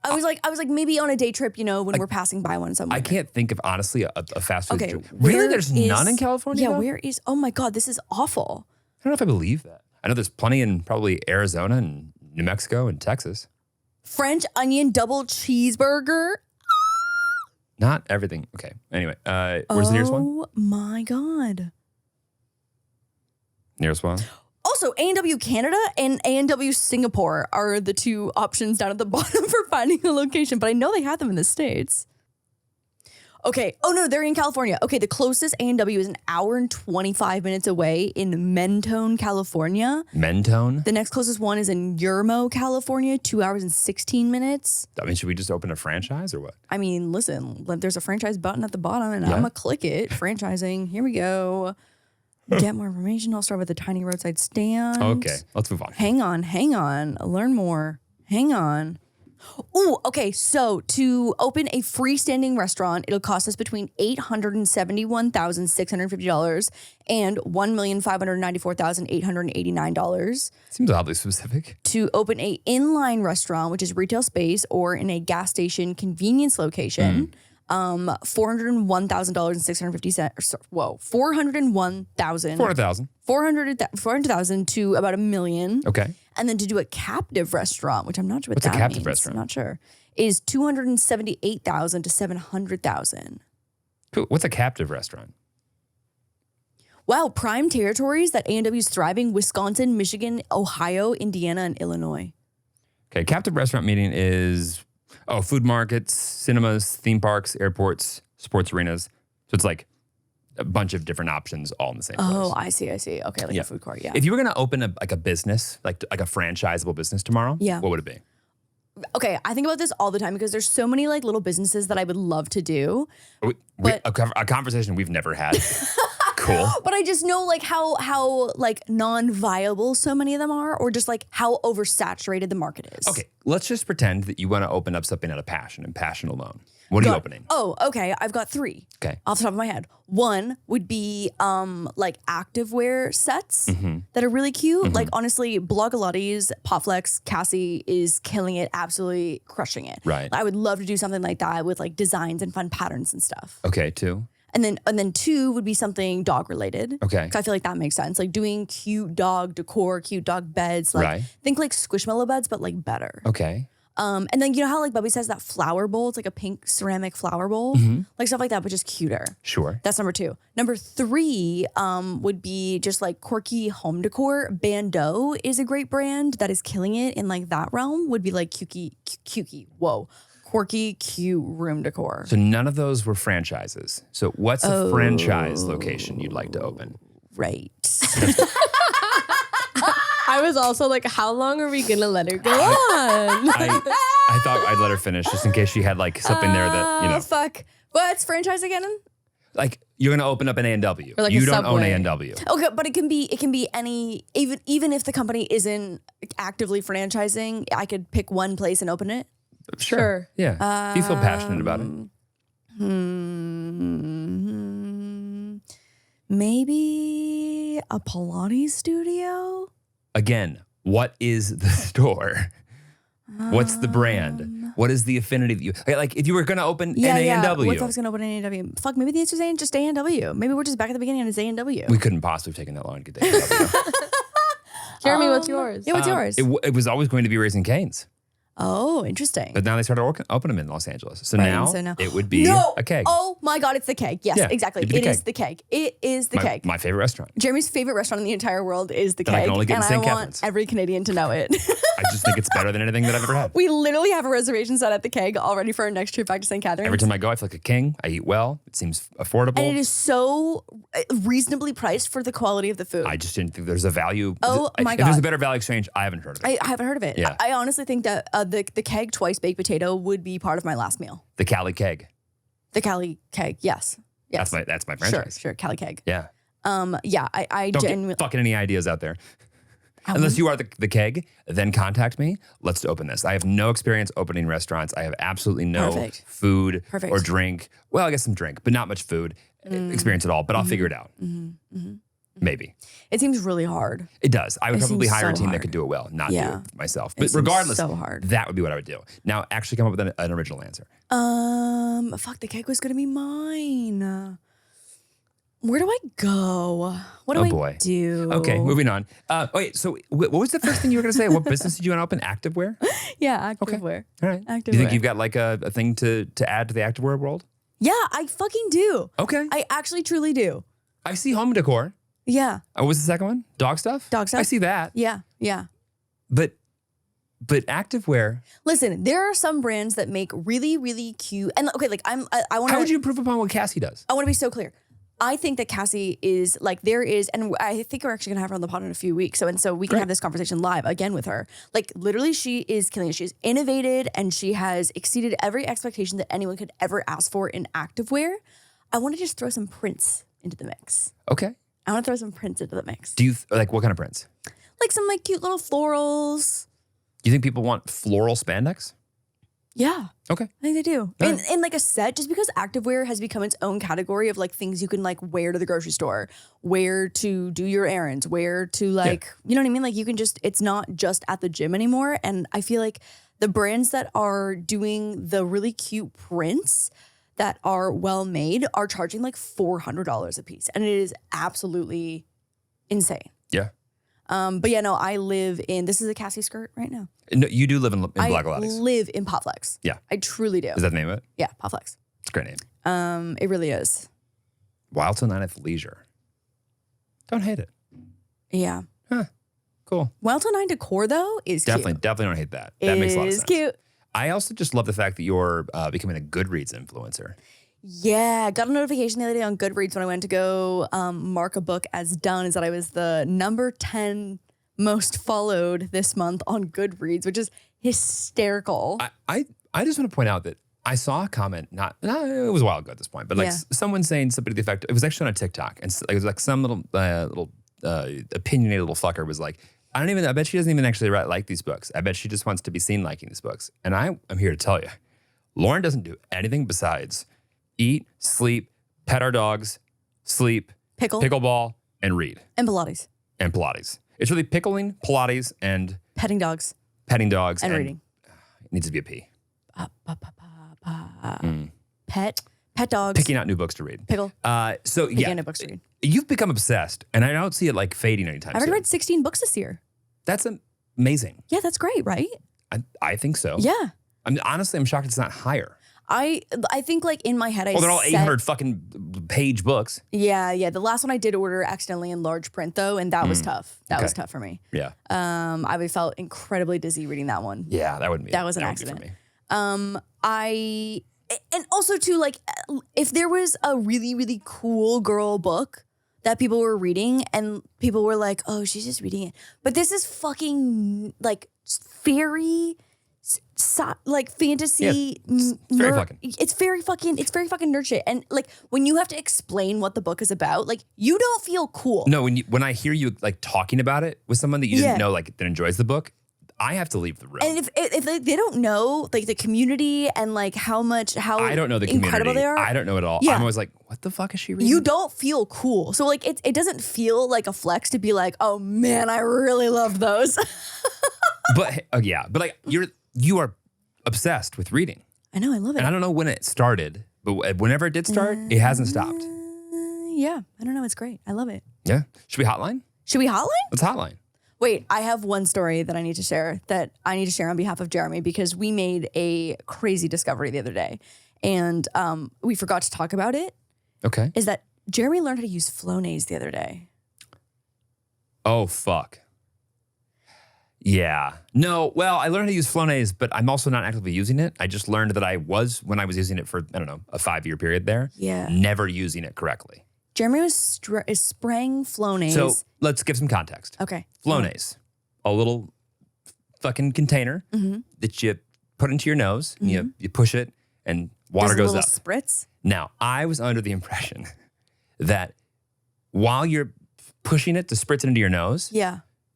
S1: I was like maybe on a day trip, when we're passing by one somewhere.
S2: I can't think of, honestly, a fast food.
S1: Okay.
S2: Really?
S1: where
S2: There's
S1: is-
S2: none in California?
S1: Yeah,
S2: though?
S1: where is, oh my God, this is awful.
S2: I don't know if I believe that. I know there's plenty in probably Arizona and New Mexico and Texas.
S1: French onion double cheeseburger.
S2: Not everything. Okay. Anyway, where's the nearest one?
S1: Oh my God.
S2: Nearest one?
S1: Also, A&W Canada and A&W Singapore are the two options down at the bottom for finding a location, but I know they have them in the States. Okay. Oh, no, they're in California. Okay, the closest A&W is an hour and 25 minutes away in Mentone, California.
S2: Mentone?
S1: The next closest one is in Yermo, California, 2 hours and 16 minutes.
S2: I mean, should we just open a franchise or what?
S1: I mean, listen, there's a franchise button at the bottom, and I'm
S2: Yeah.
S1: going to click it. Franchising. Here we go. Get more information. I'll start with the tiny roadside stand.
S2: Okay, let's move on.
S1: Hang on. Learn more. Hang on. Ooh, okay. So to open a freestanding restaurant, it'll cost us between $871,650 and $1,594,889.
S2: Seems oddly specific.
S1: To open a inline restaurant, which is retail space or in a gas station convenience location, $401,650. Whoa, $401,000.
S2: 400,000.
S1: 400,000 to about $1 million.
S2: Okay.
S1: And then to do a captive restaurant, which I'm not sure what
S2: What's a
S1: that
S2: captive
S1: means.
S2: restaurant?
S1: I'm not sure. Is $278,000 to $700,000.
S2: Cool. What's a captive restaurant?
S1: Wow, prime territories that A&W is thriving: Wisconsin, Michigan, Ohio, Indiana, and Illinois.
S2: Okay, captive restaurant meaning is food markets, cinemas, theme parks, airports, sports arenas. So it's like a bunch of different options all in the same place.
S1: Oh, I see. Okay, like
S2: Yeah.
S1: a food court, yeah.
S2: If you were going to open a business, like a franchisable business tomorrow,
S1: Yeah.
S2: what would it be?
S1: Okay, I think about this all the time because there's so many like little businesses that I would love to do.
S2: A conversation we've never had. Cool.
S1: But I just know like how like non-viable so many of them are, or just like how oversaturated the market is.
S2: Okay, let's just pretend that you want to open up something out of passion and passion alone. What are you opening?
S1: Oh, okay. I've got 3.
S2: Okay.
S1: Off the top of my head. One would be like activewear sets
S2: Mm-hmm.
S1: that are really cute. Like honestly, Blogilates, Popflex, Cassie is killing it, absolutely crushing it.
S2: Right.
S1: I would love to do something like that with like designs and fun patterns and stuff.
S2: Okay, 2.
S1: And then 2 would be something dog related.
S2: Okay.
S1: 'Cause I feel like that makes sense. Like doing cute dog decor, cute dog beds. Like
S2: Right.
S1: think like Squishmallow beds, but like better.
S2: Okay.
S1: And then you know how like Bubby says that flower bowl? It's like a pink ceramic flower bowl. Like stuff like that, but just cuter.
S2: Sure.
S1: That's number 2. Number 3 would be just like quirky home decor. Bando is a great brand that is killing it in like that realm. Would be like quirky, cute room decor.
S2: So none of those were franchises. So what's a franchise location you'd like to open?
S1: Right.
S3: I was also like, how long are we going to let her go on?
S2: I thought I'd let her finish just in case she had like something there that,
S1: Oh, fuck. What's franchise again?
S2: like you're going to open up an A&W.
S3: Or like
S2: you
S3: a
S2: don't own
S3: Subway.
S2: A&W.
S1: Okay, but it can be any even if the company isn't actively franchising, I could pick one place and open it.
S3: Sure.
S2: Yeah. If you feel passionate about it.
S1: Maybe a Pilates studio.
S2: Again, what is the store? What's the brand? What is the affinity that you like? If you were going to open an A&W,
S1: What if I was gonna open an A&W? Fuck, maybe the answer is just A&W. Maybe we're just back at the beginning and it's A&W.
S2: we couldn't possibly have taken that long to get the A&W.
S3: Jeremy, what's yours?
S1: Yeah, what's yours?
S2: It was always going to be Raising Cane's.
S1: Oh, interesting.
S2: But now they started opening them in Los Angeles. So,
S1: Right,
S2: now,
S1: so now-
S2: it would be
S1: No!
S2: a keg.
S1: Oh my God, it's the keg. Yes,
S2: Yeah,
S1: exactly.
S2: it'd be the
S1: It is
S2: keg.
S1: the keg. It is the keg.
S2: My favorite restaurant.
S1: Jeremy's favorite restaurant in the entire world is the
S2: That I
S1: keg.
S2: can only get in
S1: and
S2: St.
S1: I want
S2: Catharines.
S1: every Canadian to know it.
S2: I just think it's better than anything that I've ever had.
S1: We literally have a reservation set at the keg already for our next trip back to St. Catharines.
S2: Every time I go, I feel like a king. I eat well. It seems affordable.
S1: And it is so reasonably priced for the quality of the food.
S2: I just didn't think there's a value.
S1: Oh, my
S2: If there's
S1: God.
S2: a better value exchange, I haven't heard of it.
S1: I haven't heard of it.
S2: Yeah.
S1: I honestly think that the keg twice baked potato would be part of my last meal.
S2: The Cali keg.
S1: The Cali keg, yes. Yes.
S2: That's my franchise.
S1: Sure, Cali keg.
S2: Yeah.
S1: Yeah, I
S2: Don't
S1: genuinely.
S2: get fucking any ideas out there. Unless you are the keg, then contact me. Let's open this. I have no experience opening restaurants. I have absolutely no
S1: Perfect.
S2: food
S1: Perfect.
S2: or drink. Well, I guess some drink, but not much food experience at all. But I'll figure it out. Maybe.
S1: It seems really hard.
S2: It does. I would
S1: It
S2: probably
S1: seems
S2: hire a
S1: so
S2: team that
S1: hard.
S2: could do it well, not do
S1: Yeah.
S2: it myself.
S1: It
S2: But
S1: seems
S2: regardless,
S1: so hard.
S2: that would be what I would do. Now, actually come up with an original answer.
S1: Fuck, the keg was gonna be mine. Where do I go? What do
S2: Oh,
S1: I
S2: boy.
S1: do?
S2: Okay, moving on. Wait, so what was the first thing you were going to say? What business did you want to open? Activewear?
S1: Yeah,
S2: Okay.
S1: activewear.
S2: All right.
S1: Activewear.
S2: Do you think you've got like a thing to add to the activewear world?
S1: Yeah, I fucking do.
S2: Okay.
S1: I actually truly do.
S2: I see home decor.
S1: Yeah,
S2: What was the second one? Dog stuff?
S1: Dog stuff.
S2: I see that.
S1: yeah, yeah.
S2: But activewear,
S1: Listen, there are some brands that make really, really cute. And okay, like I want
S2: how would
S1: to.
S2: you improve upon what Cassie does?
S1: I want to be so clear. I think that Cassie is like there is, and I think we're actually gonna have her on the pod in a few weeks. So we can
S2: Great.
S1: have this conversation live again with her. Like literally, she is killing it. She's innovated and she has exceeded every expectation that anyone could ever ask for in activewear. I want to just throw some prints into the mix.
S2: Okay.
S1: I want to throw some prints into the mix,
S2: Do you, like, what kind of prints?
S1: like some like cute little florals.
S2: Do you think people want floral spandex?
S1: Yeah.
S2: Okay.
S1: I think they do.
S2: All
S1: In like a set, just because activewear has become its own category of like things you can like wear to the grocery store, wear to do your errands, wear to like, you know what I mean? Like you can just, it's not just at the gym anymore. And I feel like the brands that are doing the really cute prints that are well made are charging like $400 a piece. And it is absolutely insane.
S2: Yeah.
S1: But yeah, no, I live in, this is a Cassie skirt right now.
S2: No, you do live in
S1: I
S2: Black Pilates.
S1: live in Potflex.
S2: Yeah.
S1: I truly do.
S2: Is that the name of it?
S1: Yeah, Potflex.
S2: It's a great name.
S1: It really is.
S2: Wild Til leisure. Don't hate it.
S1: Yeah.
S2: Cool.
S1: Wild Til 9 decor though is
S2: Definitely
S1: cute.
S2: don't hate that. That makes a lot of
S1: Is
S2: sense.
S1: cute.
S2: I also just love the fact that you're becoming a Goodreads influencer.
S1: Yeah, got a notification the other day on Goodreads when I went to go mark a book as done. Is that I was the number 10 most followed this month on Goodreads, which is hysterical.
S2: I just want to point out that I saw a comment, not it was a while ago at this point, but like
S1: Yeah.
S2: someone saying something to the effect, it was actually on a TikTok, and it was like some little opinionated little fucker was like, I bet she doesn't even actually like these books. I bet she just wants to be seen liking these books. And I'm here to tell you, Lauren doesn't do anything besides eat, sleep, pet our dogs, sleep, pickleball, and read.
S1: And Pilates.
S2: And Pilates. It's really pickling, Pilates, and
S1: Petting dogs.
S2: petting dogs.
S1: And reading.
S2: It needs to be a P.
S1: Pet dogs.
S2: Picking out new books to read.
S1: Pickle.
S2: So
S1: Picking
S2: yeah,
S1: out new books to read.
S2: You've become obsessed, and I don't see it like fading anytime
S1: I've already
S2: soon.
S1: read 16 books this year.
S2: That's amazing.
S1: Yeah, that's great, right?
S2: I think so.
S1: Yeah.
S2: I mean, honestly, I'm shocked it's not higher.
S1: I think like in my head I
S2: Well, they're all
S1: set-
S2: 800 fucking page books.
S1: Yeah. The last one I did order accidentally in large print though, and that was tough. That was tough for me.
S2: Yeah.
S1: I felt incredibly dizzy reading that one.
S2: Yeah, that wouldn't be.
S1: That was an
S2: that would be
S1: accident.
S2: for me.
S1: And also too, like, if there was a really, really cool girl book that people were reading and people were like, oh, she's just reading it. But this is fucking like fairy, like fantasy.
S2: it's very fucking.
S1: It's very fucking nerd shit. And like when you have to explain what the book is about, like you don't feel cool.
S2: No, when I hear you like talking about it with someone that you
S1: Yeah.
S2: didn't know like that enjoys the book, I have to leave the room.
S1: And if they don't know like the community and like how
S2: I don't know the community.
S1: incredible they are,
S2: I don't know it all.
S1: Yeah.
S2: I'm always like, what the fuck is she reading?
S1: you don't feel cool. So like it doesn't feel like a flex to be like, oh man, I really love those.
S2: But but like you are obsessed with reading,
S1: I know, I love it.
S2: and I don't know when it started, but whenever it did start, it hasn't stopped.
S1: Yeah, I don't know, it's great. I love it.
S2: Yeah. Should we hotline?
S1: Should we hotline?
S2: Let's hotline.
S1: Wait, I have one story that I need to share on behalf of Jeremy because we made a crazy discovery the other day and we forgot to talk about it.
S2: Okay.
S1: Is that Jeremy learned how to use Flonase the other day.
S2: Oh, fuck. Yeah. No, well, I learned how to use Flonase, but I'm also not actively using it. I just learned that when I was using it for, I don't know, a 5-year period there, never using it correctly.
S1: Jeremy is spraying Flonase.
S2: So let's give some context.
S1: Okay.
S2: Flonase, a little fucking container that you put into your nose, and you push it, and water
S1: There's
S2: goes
S1: a
S2: up.
S1: little spritz.
S2: Now, I was under the impression that while you're pushing it to spritz it into your nose,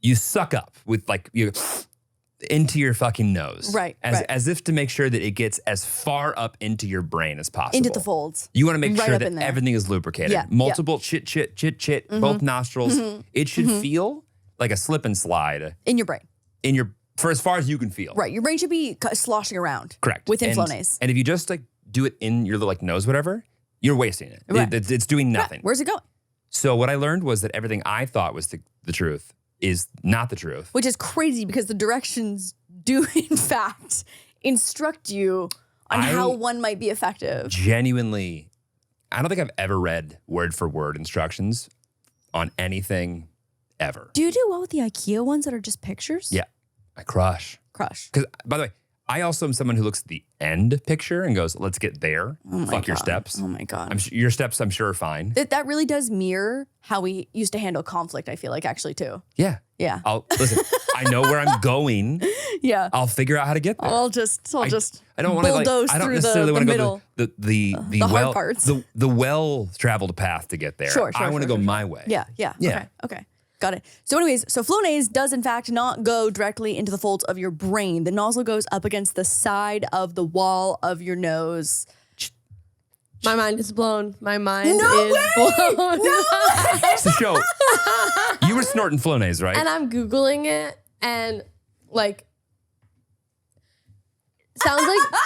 S2: you suck up with you into your fucking nose.
S1: Right.
S2: As if to make sure that it gets as far up into your brain as possible.
S1: Into the folds.
S2: You want to make
S1: Right
S2: sure
S1: up
S2: that
S1: in there.
S2: everything is lubricated.
S1: Yeah,
S2: Multiple chit, both nostrils. It should feel like a slip and slide
S1: In your brain.
S2: for as far as you can feel.
S1: Right. Your brain should be sloshing around.
S2: Correct.
S1: Within
S2: and,
S1: Flonase.
S2: And if you just do it in your little nose, whatever, you're wasting it.
S1: Right.
S2: It's doing nothing.
S1: Right. Where's it going?
S2: So what I learned was that everything I thought was the truth is not the truth.
S1: Which is crazy because the directions do, in fact, instruct you on how one might be effective.
S2: Genuinely, I don't think I've ever read word for word instructions on anything ever.
S1: Do you do well with the IKEA ones that are just pictures?
S2: Yeah, I crush.
S1: Crush.
S2: By the way, I also am someone who looks at the end picture and goes, let's get there. Fuck your steps.
S1: Oh my God.
S2: Your steps, I'm sure, are fine.
S1: That really does mirror how we used to handle conflict, I feel like, actually, too.
S2: Yeah.
S1: Yeah.
S2: Listen, I know where I'm going.
S1: Yeah.
S2: I'll figure out how to get there.
S1: I'll just
S2: I don't want to
S1: bulldoze
S2: I don't
S1: through
S2: necessarily
S1: the
S2: want to
S1: middle.
S2: go the
S1: hard parts.
S2: the well-traveled path to get there.
S1: Sure,
S2: I want to go my way.
S1: Yeah. Okay. Got it. So anyways, Flonase does in fact not go directly into the folds of your brain. The nozzle goes up against the side of the wall of your nose.
S3: My mind is blown. My mind is
S1: way!
S3: blown.
S2: So, show you were snorting Flonase, right?
S3: And I'm Googling it and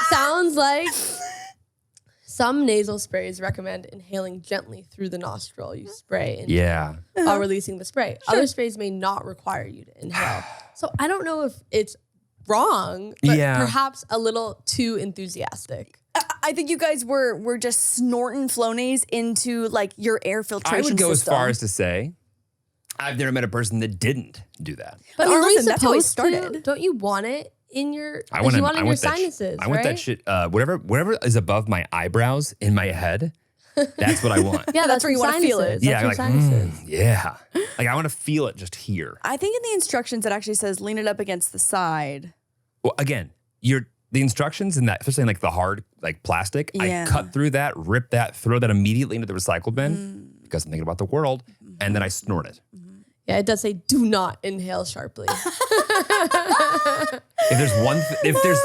S3: sounds like some nasal sprays recommend inhaling gently through the nostril. You spray and while releasing the spray. Other sprays may not require you to inhale. So I don't know if it's wrong, but perhaps a little too enthusiastic.
S1: I think you guys were just snorting Flonase into your air filtration
S2: I would go
S1: system.
S2: as far as to say I've never met a person that didn't do that.
S3: But
S1: I mean,
S3: are we
S1: listen, that's how we
S3: supposed to?
S1: started.
S3: Don't you want it in your?
S2: I want
S3: you want it in your
S2: that
S3: sinuses,
S2: I want that shit. Whatever is above my eyebrows in my head, that's what I want.
S3: Yeah, that's
S1: where you want to feel it.
S3: That's
S2: Yeah,
S3: your sinuses.
S2: yeah. I want to feel it just here.
S1: I think in the instructions it actually says lean it up against the side.
S2: Well, again, the instructions in that, especially in the hard plastic,
S1: Yeah.
S2: I cut through that, rip that, throw that immediately into the recycle bin because I'm thinking about the world, and then I snort it.
S3: Yeah, it does say do not inhale sharply.
S2: If there's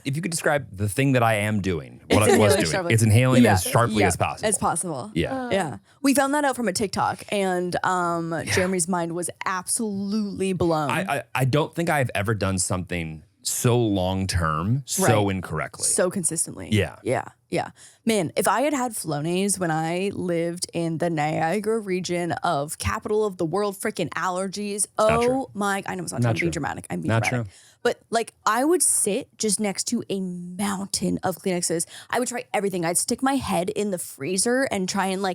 S2: if you could describe the thing that I am doing, what I was doing,
S1: sharply.
S2: it's inhaling as sharply as possible.
S1: As possible.
S2: Yeah.
S1: Yeah. We found that out from a TikTok and Jeremy's mind was absolutely blown.
S2: I don't think I've ever done something so long term, so incorrectly.
S1: So consistently.
S2: Yeah.
S1: Yeah. Man, if I had Flonase when I lived in the Niagara region of capital of the world, freaking allergies.
S2: true.
S1: My, I know it's not trying to be dramatic. I'm being
S2: Not
S1: dramatic.
S2: true.
S1: But I would sit just next to a mountain of Kleenexes. I would try everything. I'd stick my head in the freezer and try and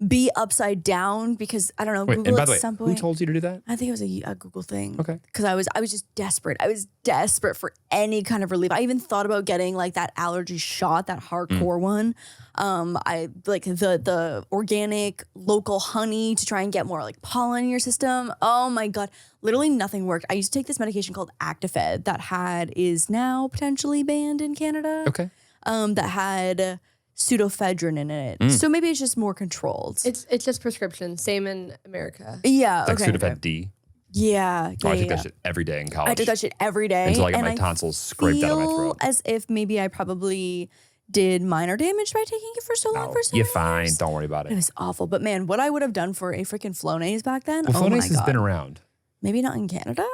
S1: be upside down because I don't know.
S2: Wait,
S1: Google
S2: and by
S1: at
S2: the way,
S1: some
S2: who
S1: point.
S2: told you to do that?
S1: I think it was a Google thing.
S2: Okay.
S1: Because I was just desperate. I was desperate for any kind of relief. I even thought about getting that allergy shot, that hardcore one. I the organic local honey to try and get more pollen in your system. Oh my God. Literally nothing worked. I used to take this medication called Actifed that is now potentially banned in Canada.
S2: Okay.
S1: That had pseudoephedrine in it. So maybe it's just more controlled.
S3: It's just prescription. Same in America.
S1: Yeah.
S2: It's
S1: okay.
S2: Sudafed D.
S1: Yeah.
S2: Oh, I took that shit every day in college.
S1: I took that shit every day.
S2: Until I got
S1: and
S2: my tonsils scraped out of my
S1: feel
S2: throat.
S1: as if maybe I probably did minor damage by taking it for so long for so
S2: You're
S1: many
S2: fine.
S1: years.
S2: Don't worry about
S1: It
S2: it.
S1: was awful. But man, what I would have done for a freaking Flonase back then.
S2: Well,
S1: oh my
S2: Flonase has
S1: God.
S2: been around.
S1: Maybe not in Canada.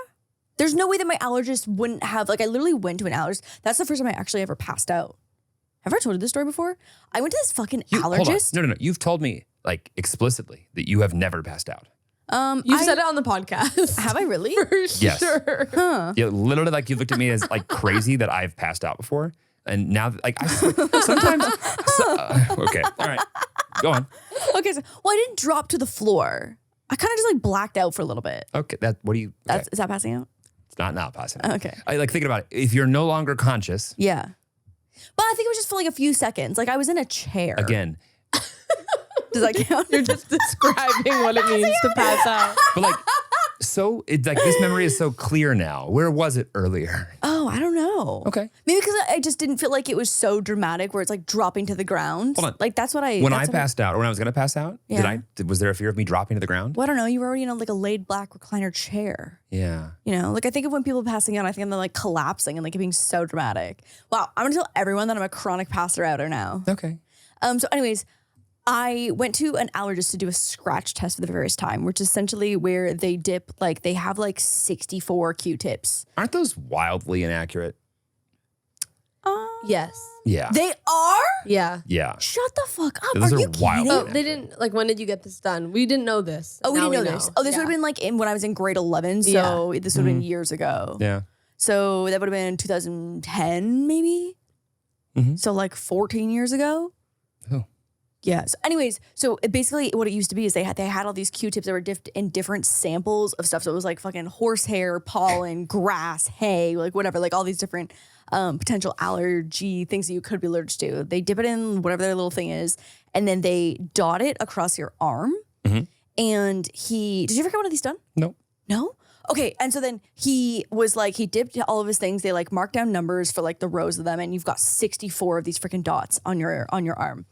S1: There's no way that my allergist wouldn't have, I literally went to an allergist. That's the first time I actually ever passed out. Have I told you this story before? I went to this fucking
S2: Hold on.
S1: allergist.
S2: No. You've told me explicitly that you have never passed out.
S3: You've said it on the podcast.
S1: Have I really?
S3: For
S2: Yes.
S3: sure.
S2: Yeah, literally, like you looked at me as like crazy that I've passed out before, and now like I sometimes. Okay, all right, go on.
S1: Okay, so I didn't drop to the floor. I kind of just like blacked out for a little bit.
S2: Okay, what do you? Okay.
S1: Is that passing out?
S2: It's not passing out.
S1: Okay.
S2: I like thinking about it. If you're no longer conscious,
S1: Yeah. But I think it was just for like a few seconds. Like I was in a chair.
S2: again,
S1: Does that count?
S3: You're just describing what it means to pass out.
S2: but like, so it's like this memory is so clear now. Where was it earlier?
S1: Oh, I don't know.
S2: Okay.
S1: Maybe because I just didn't feel like it was so dramatic where it's like dropping to the ground.
S2: Hold on.
S1: Like that's what I.
S2: When
S1: that's
S2: I
S1: what
S2: passed out, or when I was gonna pass out,
S1: Yeah.
S2: was there a fear of me dropping to the ground?
S1: Well, I don't know. You were already in like a laid back recliner chair.
S2: Yeah.
S1: You know, like I think of when people passing out, I think I'm like collapsing and like it being so dramatic. Wow, I'm gonna tell everyone that I'm a chronic passer outer now.
S2: Okay.
S1: So anyways, I went to an allergist to do a scratch test for the first time, which is essentially where they dip, like they have like 64 Q-tips.
S2: Aren't those wildly inaccurate?
S3: Yes.
S2: Yeah.
S1: They are?
S3: Yeah.
S2: Yeah.
S1: Shut the fuck up.
S2: Those
S1: Are
S2: are
S1: you
S2: wild.
S1: kidding?
S3: Oh, they didn't, like, when did you get this done? We didn't know this.
S1: Oh, we
S3: Now
S1: didn't know this. Oh, this would have been like when I was in grade 11. So this would have been years ago.
S2: Yeah.
S1: So that would have been 2010, maybe. So like 14 years ago.
S2: Oh.
S1: Yeah. So anyways, so basically what it used to be is they had all these Q-tips that were dipped in different samples of stuff. So it was like fucking horsehair, pollen, grass, hay, like whatever, like all these different potential allergy things that you could be allergic to. They dip it in whatever their little thing is, and then they dot it across your arm. And did you ever get one of these done?
S2: No.
S1: No? Okay, and so then he was like, he dipped all of his things. They like marked down numbers for like the rows of them, and you've got 64 of these freaking dots on your arm.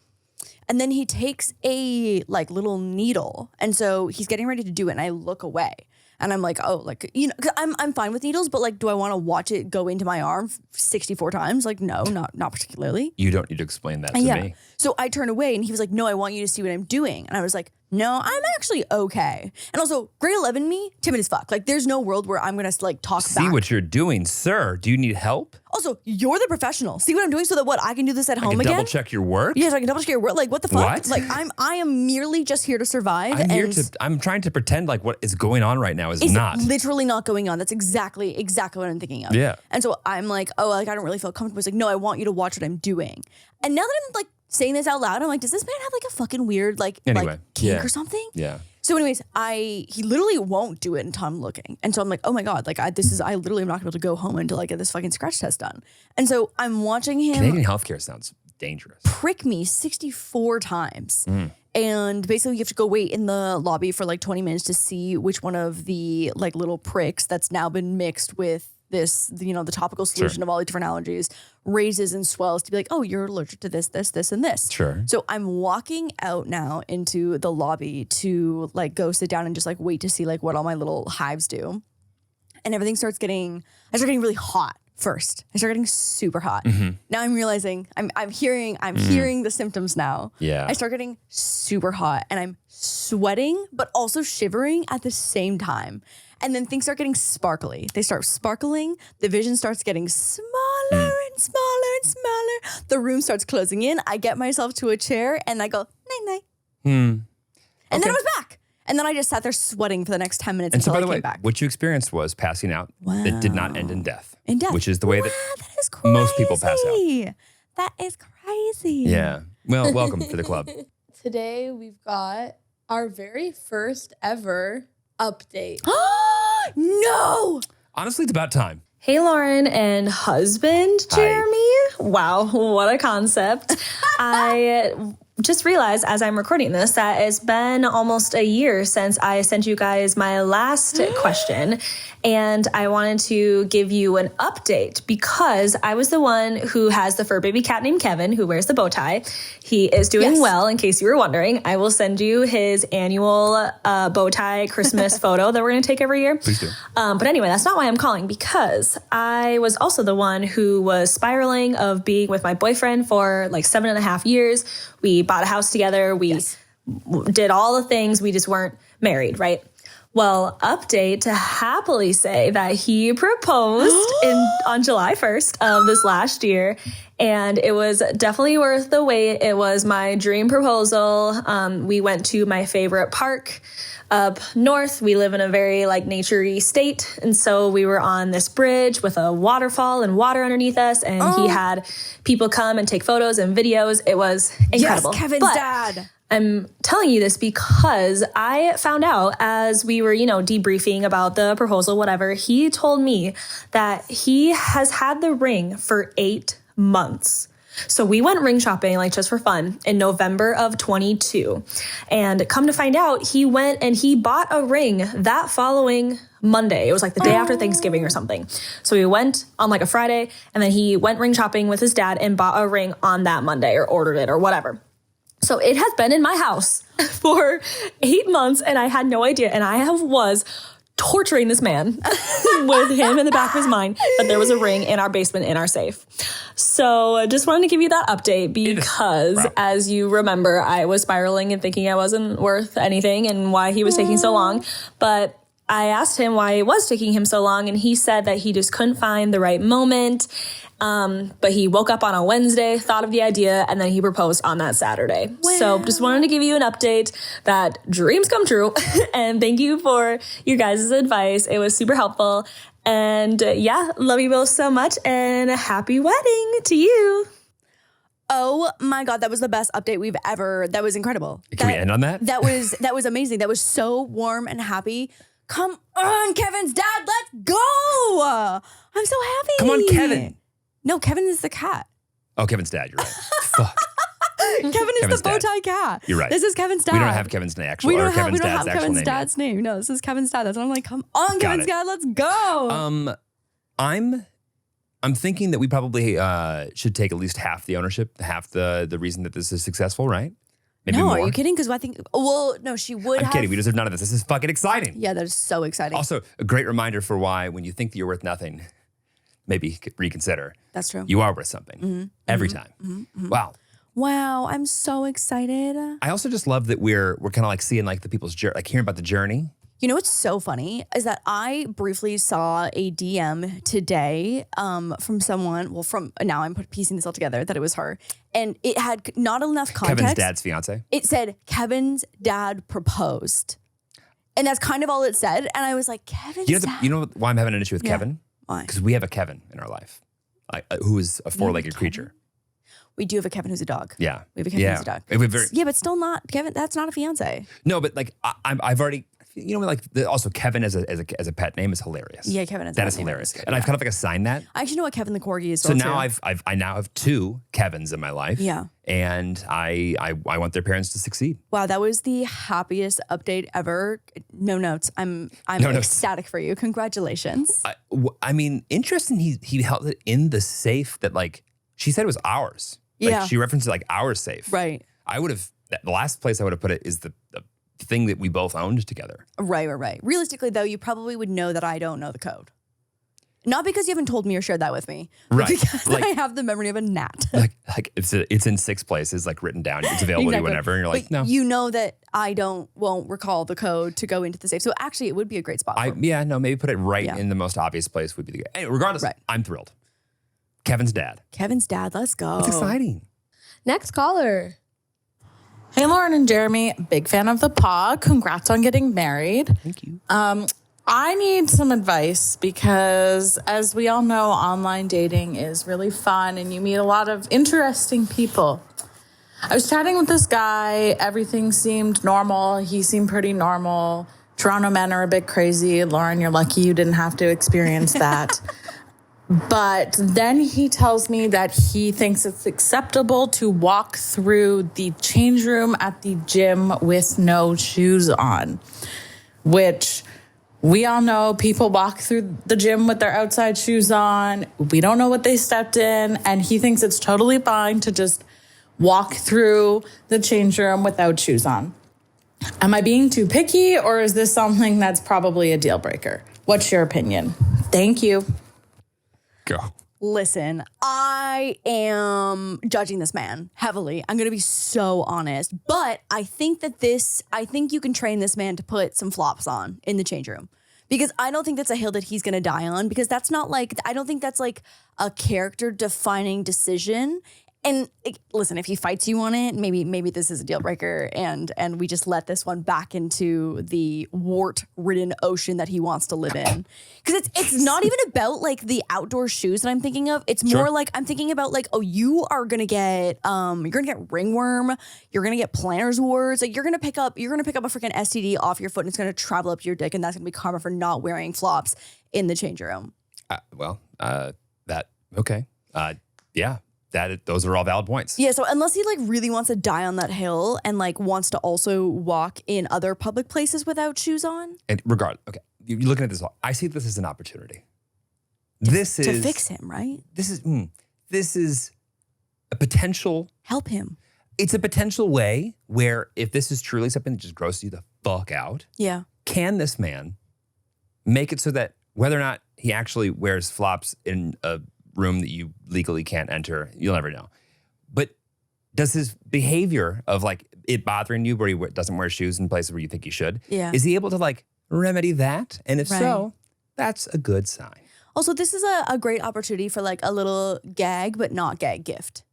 S1: And then he takes a like little needle, and so he's getting ready to do it, and I look away, and I'm like, oh, like, you know, 'cause I'm fine with needles, but like, do I want to watch it go into my arm 64 times? Like, no, not particularly.
S2: You don't need to explain that to
S1: Yeah.
S2: me.
S1: So I turn away, and he was like, no, I want you to see what I'm doing, and I was like, no, I'm actually okay. And also, grade 11 me, timid as fuck. Like, there's no world where I'm gonna like talk
S2: See
S1: back.
S2: what you're doing, sir. Do you need help?
S1: Also, you're the professional. See what I'm doing so that what I can do this at
S2: I
S1: home
S2: can
S1: again.
S2: double check your work.
S1: Yeah, so I can double check your work. Like, what the fuck?
S2: What?
S1: Like, I am merely just here to survive.
S2: I'm trying to pretend like what is going on right now is
S1: It's
S2: not.
S1: literally not going on. That's exactly what I'm thinking of.
S2: Yeah.
S1: And so I'm like, oh, like I don't really feel comfortable. It's like, no, I want you to watch what I'm doing. And now that I'm like saying this out loud, I'm like, does this man have like a fucking weird like
S2: Anyway,
S1: kink
S2: yeah.
S1: or something?
S2: Yeah.
S1: So anyways, he literally won't do it until I'm looking. And so I'm like, oh my God, like I literally am not gonna be able to go home until I get this fucking scratch test done. And so I'm watching him
S2: Canadian healthcare sounds dangerous.
S1: prick me 64 times. And basically you have to go wait in the lobby for like 20 minutes to see which one of the like little pricks that's now been mixed with this, you know, the topical solution of all the different allergies raises and swells to be like, oh, you're allergic to this, this, this, and this.
S2: Sure.
S1: So I'm walking out now into the lobby to like go sit down and just like wait to see like what all my little hives do. And everything I start getting really hot first. I start getting super hot. Now I'm realizing I'm hearing the symptoms now.
S2: Yeah.
S1: I start getting super hot and I'm sweating, but also shivering at the same time. And then things start getting sparkly. They start sparkling. The vision starts getting smaller and smaller and smaller. The room starts closing in. I get myself to a chair and I go, night, night. And then I was back. And then I just sat there sweating for the next 10 minutes
S2: And so,
S1: until
S2: by the
S1: I
S2: way,
S1: came back.
S2: what you experienced was passing out. It did not end in death.
S1: In death.
S2: Which is the way that
S1: that is crazy.
S2: most people pass out.
S1: That is crazy.
S2: Yeah. Well, welcome to the club.
S3: Today we've got our very first ever update.
S1: No.
S2: Honestly, it's about time.
S5: Hey, Lauren and husband, Jeremy. Wow, what a concept. I just realized as I'm recording this that it's been almost a year since I sent you guys my last question. And I wanted to give you an update because I was the one who has the fur baby cat named Kevin who wears the bow tie. He is doing well, in case you were wondering. I will send you his annual bow tie Christmas photo that we're going to take every year.
S2: Please do.
S5: But anyway, that's not why I'm calling, because I was also the one who was spiraling of being with my boyfriend for like 7.5 years. We bought a house together. We did all the things. We just weren't married, right? Well, update to happily say that he proposed on July 1st of this last year. And it was definitely worth the wait. It was my dream proposal. We went to my favorite park up north. We live in a very nature-y state. And so we were on this bridge with a waterfall and water underneath us. And he had people come and take photos and videos. It was incredible.
S1: Yes, Kevin's dad.
S5: I'm telling you this because I found out as we were, debriefing about the proposal, whatever, he told me that he has had the ring for 8 months. So we went ring shopping, just for fun, in November of 22. And come to find out, he went and he bought a ring that following Monday. It was the day after Thanksgiving or something. So we went on a Friday, and then he went ring shopping with his dad and bought a ring on that Monday or ordered it or whatever. So it has been in my house for 8 months, and I had no idea. And I was torturing this man with him in the back of his mind that there was a ring in our basement in our safe. So I just wanted to give you that update because, as you remember, I was spiraling and thinking I wasn't worth anything and why he was taking so long. But I asked him why it was taking him so long, and he said that he just couldn't find the right moment. But he woke up on a Wednesday, thought of the idea, and then he proposed on that Saturday. Wow. So just wanted to give you an update that dreams come true. And thank you for your guys' advice. It was super helpful. And love you both so much, and happy wedding to you.
S1: Oh my God, that was the best update we've ever. That was incredible.
S2: Can we end on that?
S1: That was amazing. That was so warm and happy. Come on, Kevin's dad, let's go. I'm so happy.
S2: Come on, Kevin.
S1: No, Kevin is the cat.
S2: Oh, Kevin's dad, you're right. Fuck.
S1: Kevin is
S2: Kevin's
S1: the bow
S2: dad.
S1: tie cat.
S2: You're right.
S1: This is Kevin's dad.
S2: We don't have Kevin's name, actually.
S1: We don't have
S2: Kevin's
S1: Kevin's dad's name. No, this is Kevin's dad. That's why I'm like, come on, Kevin's dad, let's go.
S2: I'm thinking that we probably should take at least half the ownership, half the reason that this is successful, right? Maybe
S1: no,
S2: more.
S1: Are you kidding? Because I think, no, she would
S2: I'm kidding. We deserve none of this. This is fucking exciting.
S1: Yeah, that is so exciting.
S2: Also, a great reminder for why when you think that you're worth nothing, maybe reconsider.
S1: That's true.
S2: You are worth something every time. Wow.
S1: Wow, I'm so excited.
S2: I also just love that we're kind of seeing the people's journey, hearing about the journey.
S1: You know what's so funny is that I briefly saw a DM today from someone, now I'm piecing this all together, that it was her. And it had not enough context.
S2: Kevin's dad's fiance.
S1: It said, Kevin's dad proposed. And that's kind of all it said. And I was like, Kevin's dad?
S2: You know why I'm having an issue with Kevin?
S1: Why?
S2: Because we have a Kevin in our life who is a four-legged creature.
S1: We do have a Kevin who's a dog.
S2: Yeah.
S1: We have a Kevin who's a dog. But still not, Kevin, that's not a fiance.
S2: No, but I've already... also Kevin as a pet name is hilarious.
S1: Yeah, Kevin as a
S2: that
S1: pet
S2: is
S1: name
S2: hilarious,
S1: is good,
S2: and I've kind of assigned that.
S1: I actually know what Kevin the Corgi is.
S2: So now I now have two Kevins in my life.
S1: Yeah,
S2: and I want their parents to succeed.
S1: Wow, that was the happiest update ever. No notes. I'm ecstatic for you. Congratulations.
S2: I mean, interesting. He held it in the safe that she said it was ours. She referenced it our safe.
S1: Right.
S2: I would have the last place I would have put it is the thing that we both owned together. Right.
S1: Realistically, though, you probably would know that I don't know the code. Not because you haven't told me or shared that with me, but because I have the memory of a gnat.
S2: It's in 6 places, written down. It's available to you whenever, and you're like, no.
S1: You know that I won't recall the code to go into the safe. So actually, it would be a great spot.
S2: Maybe put it in the most obvious place would be the good. Anyway, regardless, I'm thrilled. Kevin's dad. Let's go. It's exciting.
S3: Next caller.
S6: Hey, Lauren and Jeremy, big fan of the pod. Congrats on getting married.
S2: Thank you.
S6: I need some advice because, as we all know, online dating is really fun and you meet a lot of interesting people. I was chatting with this guy. Everything seemed normal. He seemed pretty normal. Toronto men are a bit crazy. Lauren, you're lucky you didn't have to experience that. But then he tells me that he thinks it's acceptable to walk through the change room at the gym with no shoes on, which we all know people walk through the gym with their outside shoes on. We don't know what they stepped in. And he thinks it's totally fine to just walk through the change room without shoes on. Am I being too picky, or is this something that's probably a deal breaker? What's your opinion? Thank you.
S2: Go.
S1: Listen, I am judging this man heavily. I'm going to be so honest. But I think you can train this man to put some flops on in the change room. Because I don't think that's a hill that he's going to die on. Because that's not like, I don't think that's like a character defining decision. And listen, if he fights you on it, maybe this is a deal breaker, and we just let this one back into the wart-ridden ocean that he wants to live in. Because it's not even about like the outdoor shoes that I'm thinking of. It's more like I'm thinking about like, oh, you are gonna get ringworm, you're gonna get planner's warts, like you're gonna pick up a freaking STD off your foot and it's gonna travel up your dick, and that's gonna be karma for not wearing flops in the change room.
S2: Yeah. Those are all valid points.
S1: Yeah, so unless he like really wants to die on that hill and like wants to also walk in other public places without shoes on.
S2: And regardless, okay, you're looking at this. I see this as an opportunity. This is
S1: to fix him, right?
S2: This is a potential.
S1: Help him.
S2: It's a potential way where if this is truly something that just grosses you the fuck out,
S1: yeah,
S2: can this man make it so that whether or not he actually wears flops in a room that you legally can't enter, you'll never know. But does his behavior of like it bothering you where he doesn't wear shoes in places where you think he should, is he able to like remedy that? And if so, that's a good sign.
S1: Also, this is a great opportunity for like a little gag, but not gag gift.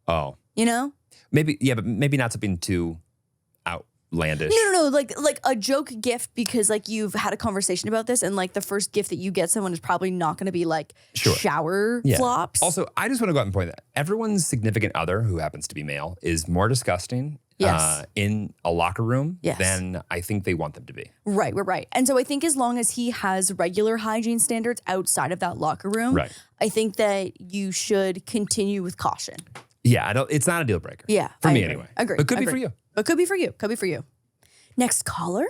S2: Oh.
S1: You know?
S2: Maybe, yeah, but maybe not something too outlandish.
S1: No, like a joke gift, because like you've had a conversation about this, and like the first gift that you get someone is probably not going to be like shower flops.
S2: Also, I just want to go out and point that everyone's significant other who happens to be male is more disgusting in a locker room than I think they want them to be.
S1: Right. And so I think as long as he has regular hygiene standards outside of that locker room, I think that you should continue with caution.
S2: Yeah, it's not a deal breaker.
S1: Yeah.
S2: For me anyway.
S1: Agree.
S2: But could be for you.
S1: But could be for you. Next caller.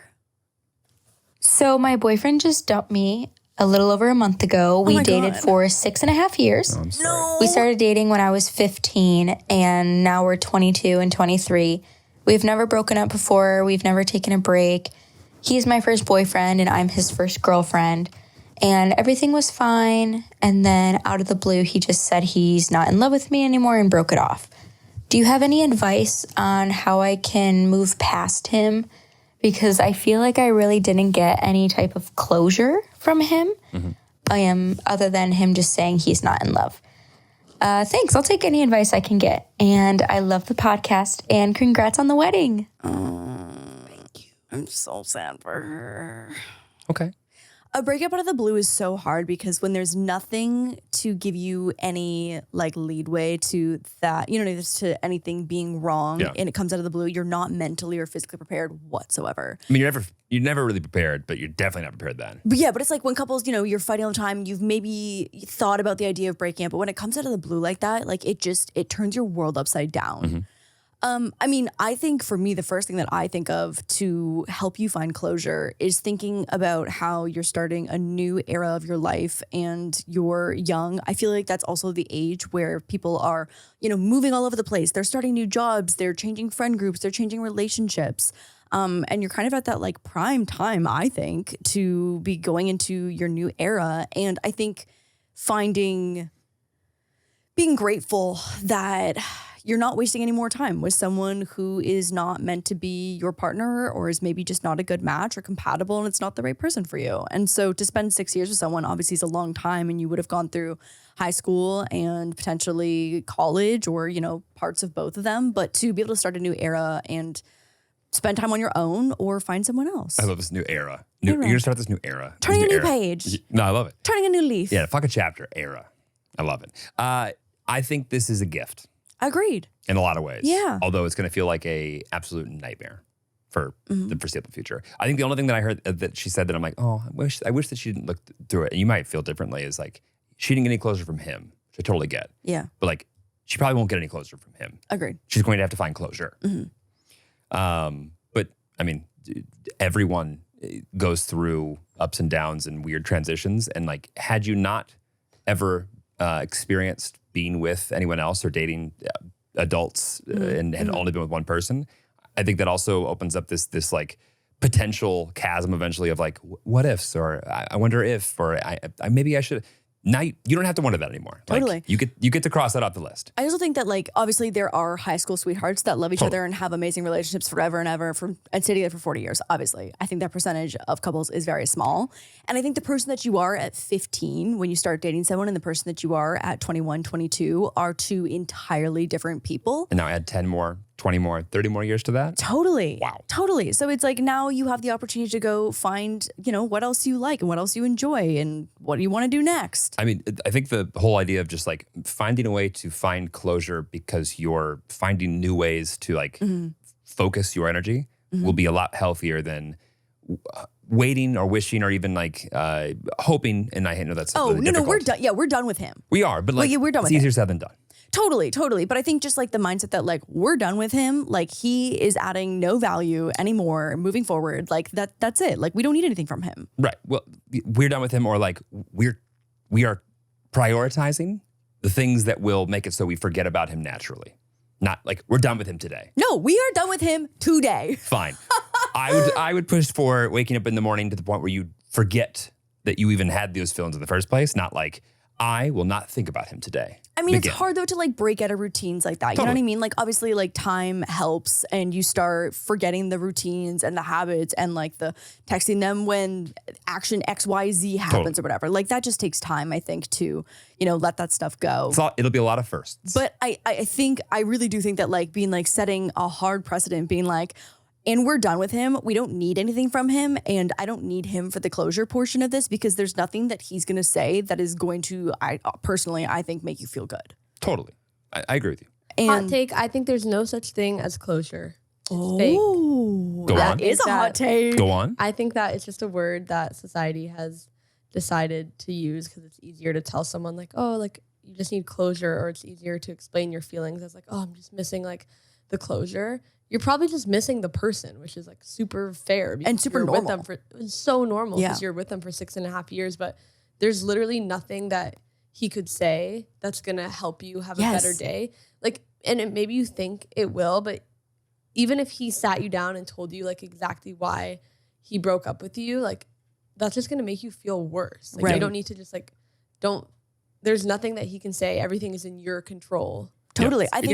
S7: So my boyfriend just dumped me a little over a month ago. We dated for 6.5 years.
S2: Oh, I'm sorry.
S7: We started dating when I was 15, and now we're 22 and 23. We've never broken up before. We've never taken a break. He's my first boyfriend, and I'm his first girlfriend. And everything was fine. And then out of the blue, he just said he's not in love with me anymore and broke it off. Do you have any advice on how I can move past him? Because I feel like I really didn't get any type of closure from him, other than him just saying he's not in love. Thanks. I'll take any advice I can get. And I love the podcast. And congrats on the wedding.
S1: Thank you. I'm so sad for her.
S2: Okay.
S1: A breakup out of the blue is so hard because when there's nothing to give you any like leadway to that, to anything being wrong and it comes out of the blue, you're not mentally or physically prepared whatsoever.
S2: I mean, you're never really prepared, but you're definitely not prepared then.
S1: But it's like when couples, you're fighting all the time, you've maybe thought about the idea of breaking up, but when it comes out of the blue like that, like it turns your world upside down. I mean, I think for me, the first thing that I think of to help you find closure is thinking about how you're starting a new era of your life and you're young. I feel like that's also the age where people are, moving all over the place. They're starting new jobs. They're changing friend groups. They're changing relationships. And you're kind of at that like prime time, I think, to be going into your new era. And I think being grateful that you're not wasting any more time with someone who is not meant to be your partner or is maybe just not a good match or compatible and it's not the right person for you. And so to spend 6 years with someone obviously is a long time, and you would have gone through high school and potentially college or, parts of both of them. But to be able to start a new era and spend time on your own or find someone else.
S2: I love this new era. You're going to start this new era.
S1: Turning a new page.
S2: No, I love it.
S1: Turning a new leaf.
S2: Yeah, fuck a chapter. Era. I love it. I think this is a gift.
S1: Agreed.
S2: In a lot of ways.
S1: Yeah.
S2: Although it's going to feel like a absolute nightmare for the foreseeable future. I think the only thing that I heard that she said that I'm like, oh, I wish that she didn't look through it. And you might feel differently is like, she didn't get any closure from him, which I totally get.
S1: Yeah.
S2: But like, she probably won't get any closure from him.
S1: Agreed.
S2: She's going to have to find closure. But I mean, everyone goes through ups and downs and weird transitions. And like, had you not ever experienced being with anyone else or dating adults and had only been with one person, I think that also opens up this like potential chasm eventually of like what ifs, or I wonder if, or maybe I should. now you don't have to wonder that anymore.
S1: Totally.
S2: Like, you get to cross that off the list.
S1: I also think that like obviously there are high school sweethearts that love each other and have amazing relationships forever and ever and stay together for 40 years. Obviously, I think that percentage of couples is very small. And I think the person that you are at 15 when you start dating someone and the person that you are at 21, 22 are two entirely different people.
S2: And now add 10 more, 20 more, 30 more years to that.
S1: Totally.
S2: Wow.
S1: Totally. So it's like now you have the opportunity to go find, what else you like and what else you enjoy and what do you want to do next?
S2: I mean, I think the whole idea of just like finding a way to find closure because you're finding new ways to like focus your energy will be a lot healthier than waiting or wishing or even like hoping. And I know that's really difficult.
S1: we're done. Yeah, we're done with him.
S2: We are, but like
S1: we're done
S2: it's
S1: with
S2: easier
S1: it.
S2: said than done.
S1: Totally. But I think just like the mindset that like we're done with him, like he is adding no value anymore moving forward. Like that's it. Like we don't need anything from him.
S2: Right. Well, we're done with him, or like we are prioritizing the things that will make it so we forget about him naturally. Not like we're done with him today.
S1: No, we are done with him today.
S2: Fine. I would push for waking up in the morning to the point where you forget that you even had those feelings in the first place. Not like I will not think about him today.
S1: I mean, it's hard though to like break out of routines like that. You know what I mean? Like obviously like time helps and you start forgetting the routines and the habits and like the texting them when action XYZ happens or whatever. Like that just takes time, I think, to, let that stuff go.
S2: It'll be a lot of firsts.
S1: But I really do think that like being like setting a hard precedent, being like, and we're done with him. We don't need anything from him. And I don't need him for the closure portion of this because there's nothing that he's going to say that is going to, I think, make you feel good.
S2: Totally. I agree with you.
S1: And
S3: Hot take, I think there's no such thing as closure. It's fake.
S2: Go on.
S1: That is a hot take.
S2: Go on.
S3: I think that it's just a word that society has decided to use because it's easier to tell someone like, oh, like you just need closure, or it's easier to explain your feelings as like, oh, I'm just missing like the closure. You're probably just missing the person, which is like super fair
S1: And super
S3: you're
S1: normal.
S3: with them it's so normal because
S1: Yeah.
S3: you're with them for 6.5 years, but there's literally nothing that he could say that's gonna help you have a better day. Like, and maybe you think it will, but even if he sat you down and told you like exactly why he broke up with you, like that's just gonna make you feel worse. Like
S1: Right.
S3: you don't need to just like there's nothing that he can say. Everything is in your control.
S1: Totally. I think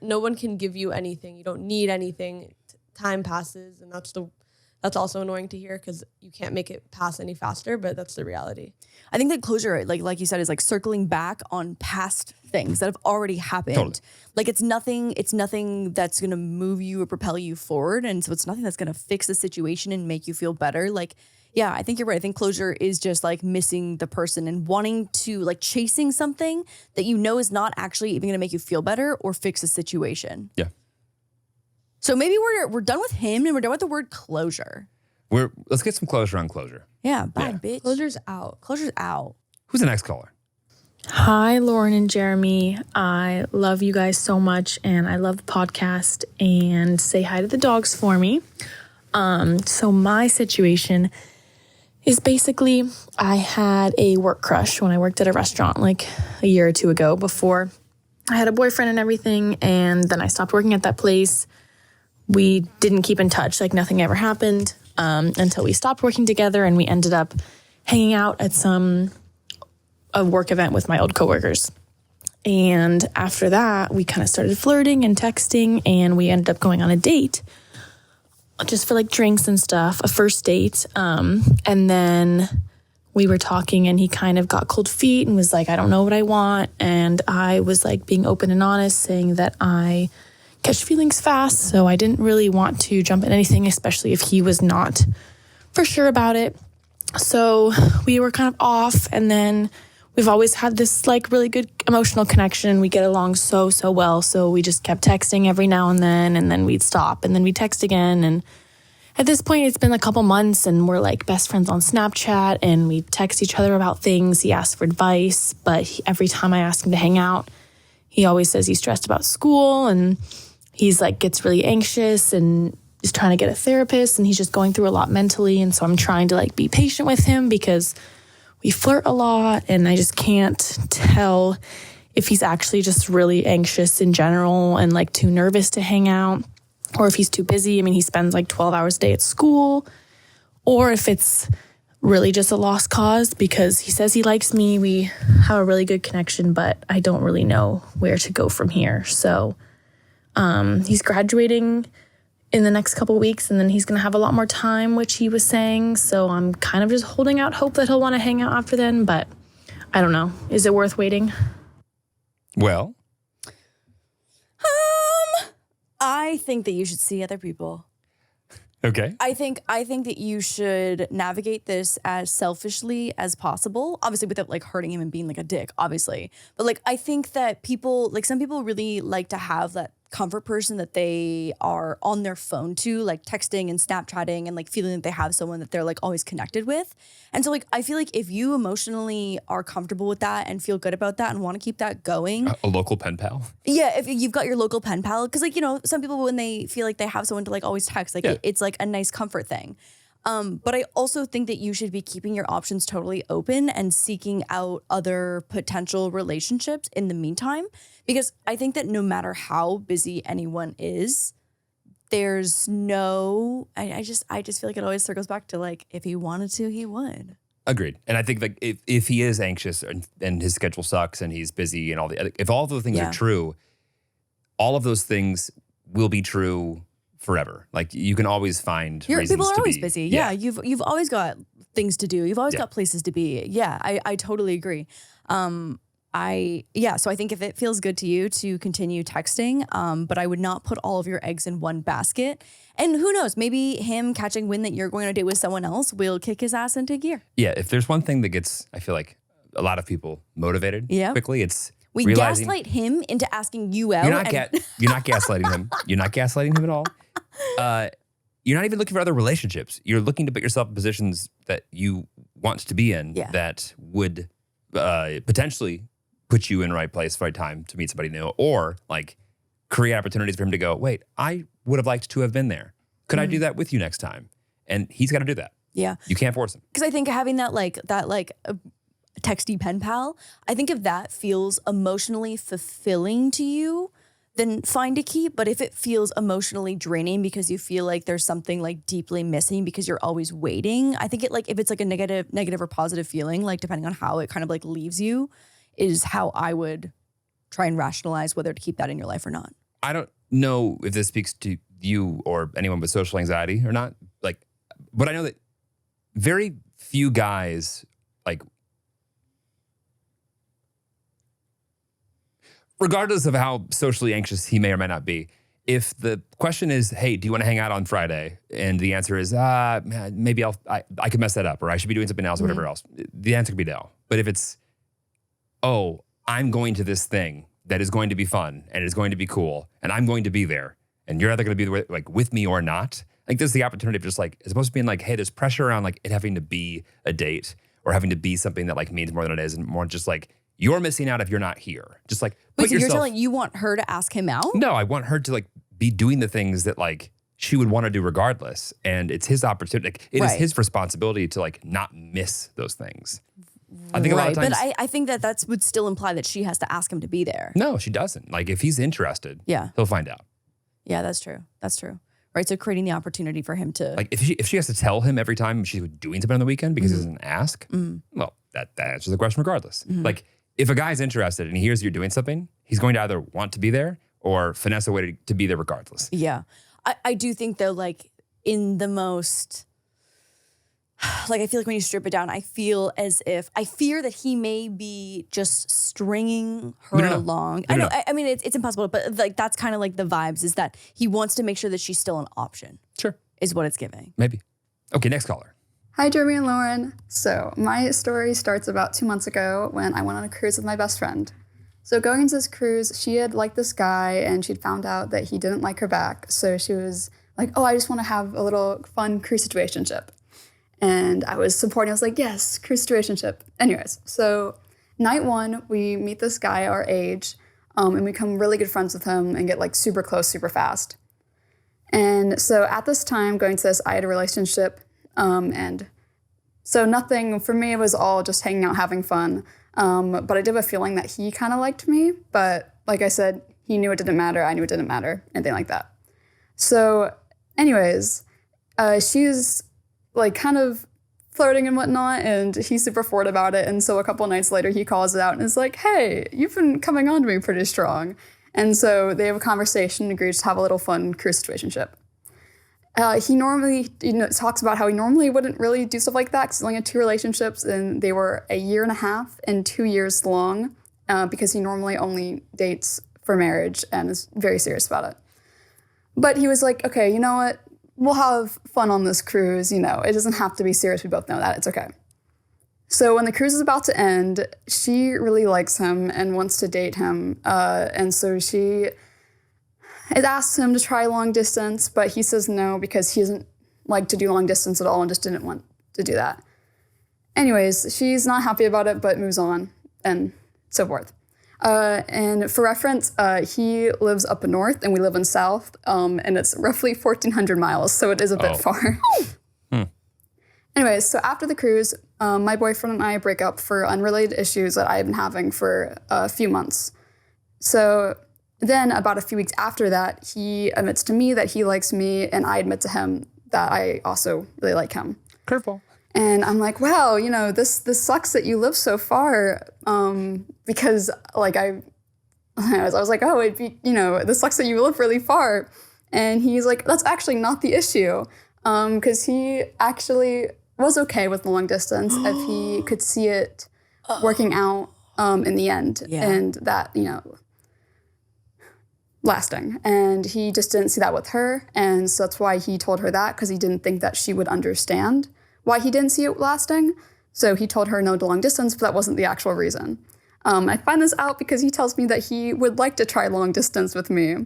S3: No one can give you anything. You don't need anything. Time passes, and that's also annoying to hear because you can't make it pass any faster. But that's the reality.
S1: I think that closure, like you said, is like circling back on past things that have already happened.
S2: Totally.
S1: Like it's nothing that's gonna move you or propel you forward, and so it's nothing that's gonna fix the situation and make you feel better. Like, yeah, I think you're right. I think closure is just like missing the person and wanting to like chasing something that is not actually even gonna make you feel better or fix the situation.
S2: Yeah.
S1: So maybe we're done with him and we're done with the word closure.
S2: Let's get some closure on closure.
S1: Yeah, bye, bitch.
S3: Closure's out.
S1: Closure's out.
S2: Who's the next caller?
S8: Hi, Lauren and Jeremy. I love you guys so much, and I love the podcast. And say hi to the dogs for me. So my situation is basically I had a work crush when I worked at a restaurant like a year or two ago before I had a boyfriend and everything. And then I stopped working at that place. We didn't keep in touch, like nothing ever happened until we stopped working together, and we ended up hanging out at a work event with my old coworkers. And after that, we kind of started flirting and texting, and we ended up going on a date just for like drinks and stuff, a first date. And then we were talking, and he kind of got cold feet and was like, I don't know what I want. And I was like being open and honest, saying that I catch feelings fast, so I didn't really want to jump at anything, especially if he was not for sure about it. So we were kind of off, and then we've always had this like really good emotional connection. We get along so well. So we just kept texting every now and then we'd stop, and then we'd text again. And at this point, it's been a couple months, and we're like best friends on Snapchat, and we text each other about things. He asks for advice, but every time I ask him to hang out, he always says he's stressed about school, and he's like gets really anxious and is trying to get a therapist, and he's just going through a lot mentally. And so I'm trying to like be patient with him because we flirt a lot, and I just can't tell if he's actually just really anxious in general and like too nervous to hang out, or if he's too busy. I mean, he spends like 12 hours a day at school, or if it's really just a lost cause because he says he likes me. We have a really good connection, but I don't really know where to go from here. So he's graduating in the next couple weeks, and then he's going to have a lot more time, which he was saying. So I'm kind of just holding out hope that he'll want to hang out after then, but I don't know. Is it worth waiting?
S2: Well,
S1: I think that you should see other people.
S2: okay.
S1: I think that you should navigate this as selfishly as possible, obviously without like hurting him and being like a dick, obviously. But like I think that people, like some people really like to have that comfort person that they are on their phone to, like texting and Snapchatting and like feeling that they have someone that they're like always connected with. And so like I feel like if you emotionally are comfortable with that and feel good about that and want to keep that going.
S2: A local pen pal?
S1: Yeah, if you've got your local pen pal, because like, you know, some people when they feel like they have someone to like always text, like it's like a nice comfort thing. But I also think that you should be keeping your options totally open and seeking out other potential relationships in the meantime, because I think that no matter how busy anyone is, there's no, I just feel like it always circles back to like, if he wanted to, he would.
S2: Agreed. And I think like if he is anxious and his schedule sucks and he's busy and if all of those things are true, all of those things will be true forever. Like you can always find reasons
S1: people are
S2: to
S1: always
S2: be,
S1: busy. Yeah, you've always got things to do. You've always got places to be. Yeah, I totally agree. So I think if it feels good to you to continue texting, but I would not put all of your eggs in one basket. And who knows, maybe him catching wind that you're going on a date with someone else will kick his ass into gear.
S2: Yeah, if there's one thing that gets, I feel like a lot of people motivated quickly, it's
S1: we gaslight him into asking you out.
S2: You're not gaslighting him. You're not gaslighting him at all. You're not even looking for other relationships. You're looking to put yourself in positions that you want to be in that would potentially put you in the right place, right time to meet somebody new, or like create opportunities for him to go, wait, I would have liked to have been there. Could I do that with you next time? And he's got to do that.
S1: Yeah.
S2: You can't force him.
S1: Because I think having that texty pen pal, I think if that feels emotionally fulfilling to you, then fine to keep. But if it feels emotionally draining because you feel like there's something like deeply missing because you're always waiting, I think if it's like a negative or positive feeling, like depending on how it kind of like leaves you, is how I would try and rationalize whether to keep that in your life or not.
S2: I don't know if this speaks to you or anyone with social anxiety or not. Like, but I know that very few guys, like, regardless of how socially anxious he may or may not be, if the question is, hey, do you want to hang out on Friday? And the answer is, maybe I could mess that up, or I should be doing something else, or whatever else. The answer could be no. But if it's, oh, I'm going to this thing that is going to be fun and is going to be cool, and I'm going to be there, and you're either going to be like with me or not. Like there's the opportunity of just like, it's supposed to be like, hey, there's pressure around like it having to be a date or having to be something that like means more than it is, and more just like, you're missing out if you're not here. Just like
S1: Wait, so you're telling you want her to ask him out?
S2: No, I want her to like be doing the things that like she would want to do regardless. And it's his opportunity. Like, it is his responsibility to like not miss those things. I think a lot of times.
S1: But I think that would still imply that she has to ask him to be there.
S2: No, she doesn't. Like if he's interested, he'll find out.
S1: Yeah, that's true. That's true. Right. So creating the opportunity for him to
S2: like if she has to tell him every time she's doing something on the weekend because he doesn't ask, well, that answers the question regardless. Like if a guy's interested and he hears you're doing something, he's going to either want to be there or finesse a way to be there regardless.
S1: Yeah. I do think though, like in the most, like I feel like when you strip it down, I feel as if, I fear that he may be just stringing her along. I know. I mean, it's impossible, but like that's kind of like the vibes is that he wants to make sure that she's still an option.
S2: Sure.
S1: Is what it's giving.
S2: Maybe. Okay, next caller.
S9: Hi, Jeremy and Lauren. So my story starts about 2 months ago when I went on a cruise with my best friend. So going into this cruise, she had liked this guy and she'd found out that he didn't like her back. So she was like, oh, I just want to have a little fun cruise situationship. And I was supporting. I was like, yes, cruise situationship. Anyways, so night one, we meet this guy our age and we become really good friends with him and get like super close super fast. And so at this time, going to this, I had a relationship. And so nothing, for me, it was all just hanging out, having fun. But I did have a feeling that he kind of liked me. But like I said, he knew it didn't matter. I knew it didn't matter, anything like that. So anyways, she's like kind of flirting and whatnot, and he's super forward about it. And so a couple nights later, he calls it out and is like, hey, you've been coming on to me pretty strong. And so they have a conversation and agree to have a little fun cruise situationship. He normally talks about how he normally wouldn't really do stuff like that because he only had 2 relationships, and they were 1.5 years and 2 years long because he normally only dates for marriage and is very serious about it. But he was like, okay, you know what? We'll have fun on this cruise. It doesn't have to be serious. We both know that. It's okay. So when the cruise is about to end, she really likes him and wants to date him. And so she had asked him to try long distance, but he says no because he doesn't like to do long distance at all and just didn't want to do that. Anyways, she's not happy about it, but moves on and so forth. And for reference, he lives up north and we live in south, and it's roughly 1,400 miles, so it is a bit far. Anyways, so after the cruise, my boyfriend and I break up for unrelated issues that I've been having for a few months. So then about a few weeks after that, he admits to me that he likes me, and I admit to him that I also really like him.
S2: Curveball.
S9: And I'm like, wow, this sucks that you live so far, because I was like, oh, this sucks that you live really far. And he's like, that's actually not the issue, because he actually was okay with the long distance if he could see it working out in the end, and that, lasting. And he just didn't see that with her, and so that's why he told her that, because he didn't think that she would understand why he didn't see it lasting. So he told her no to long distance, but that wasn't the actual reason. I find this out because he tells me that he would like to try long distance with me,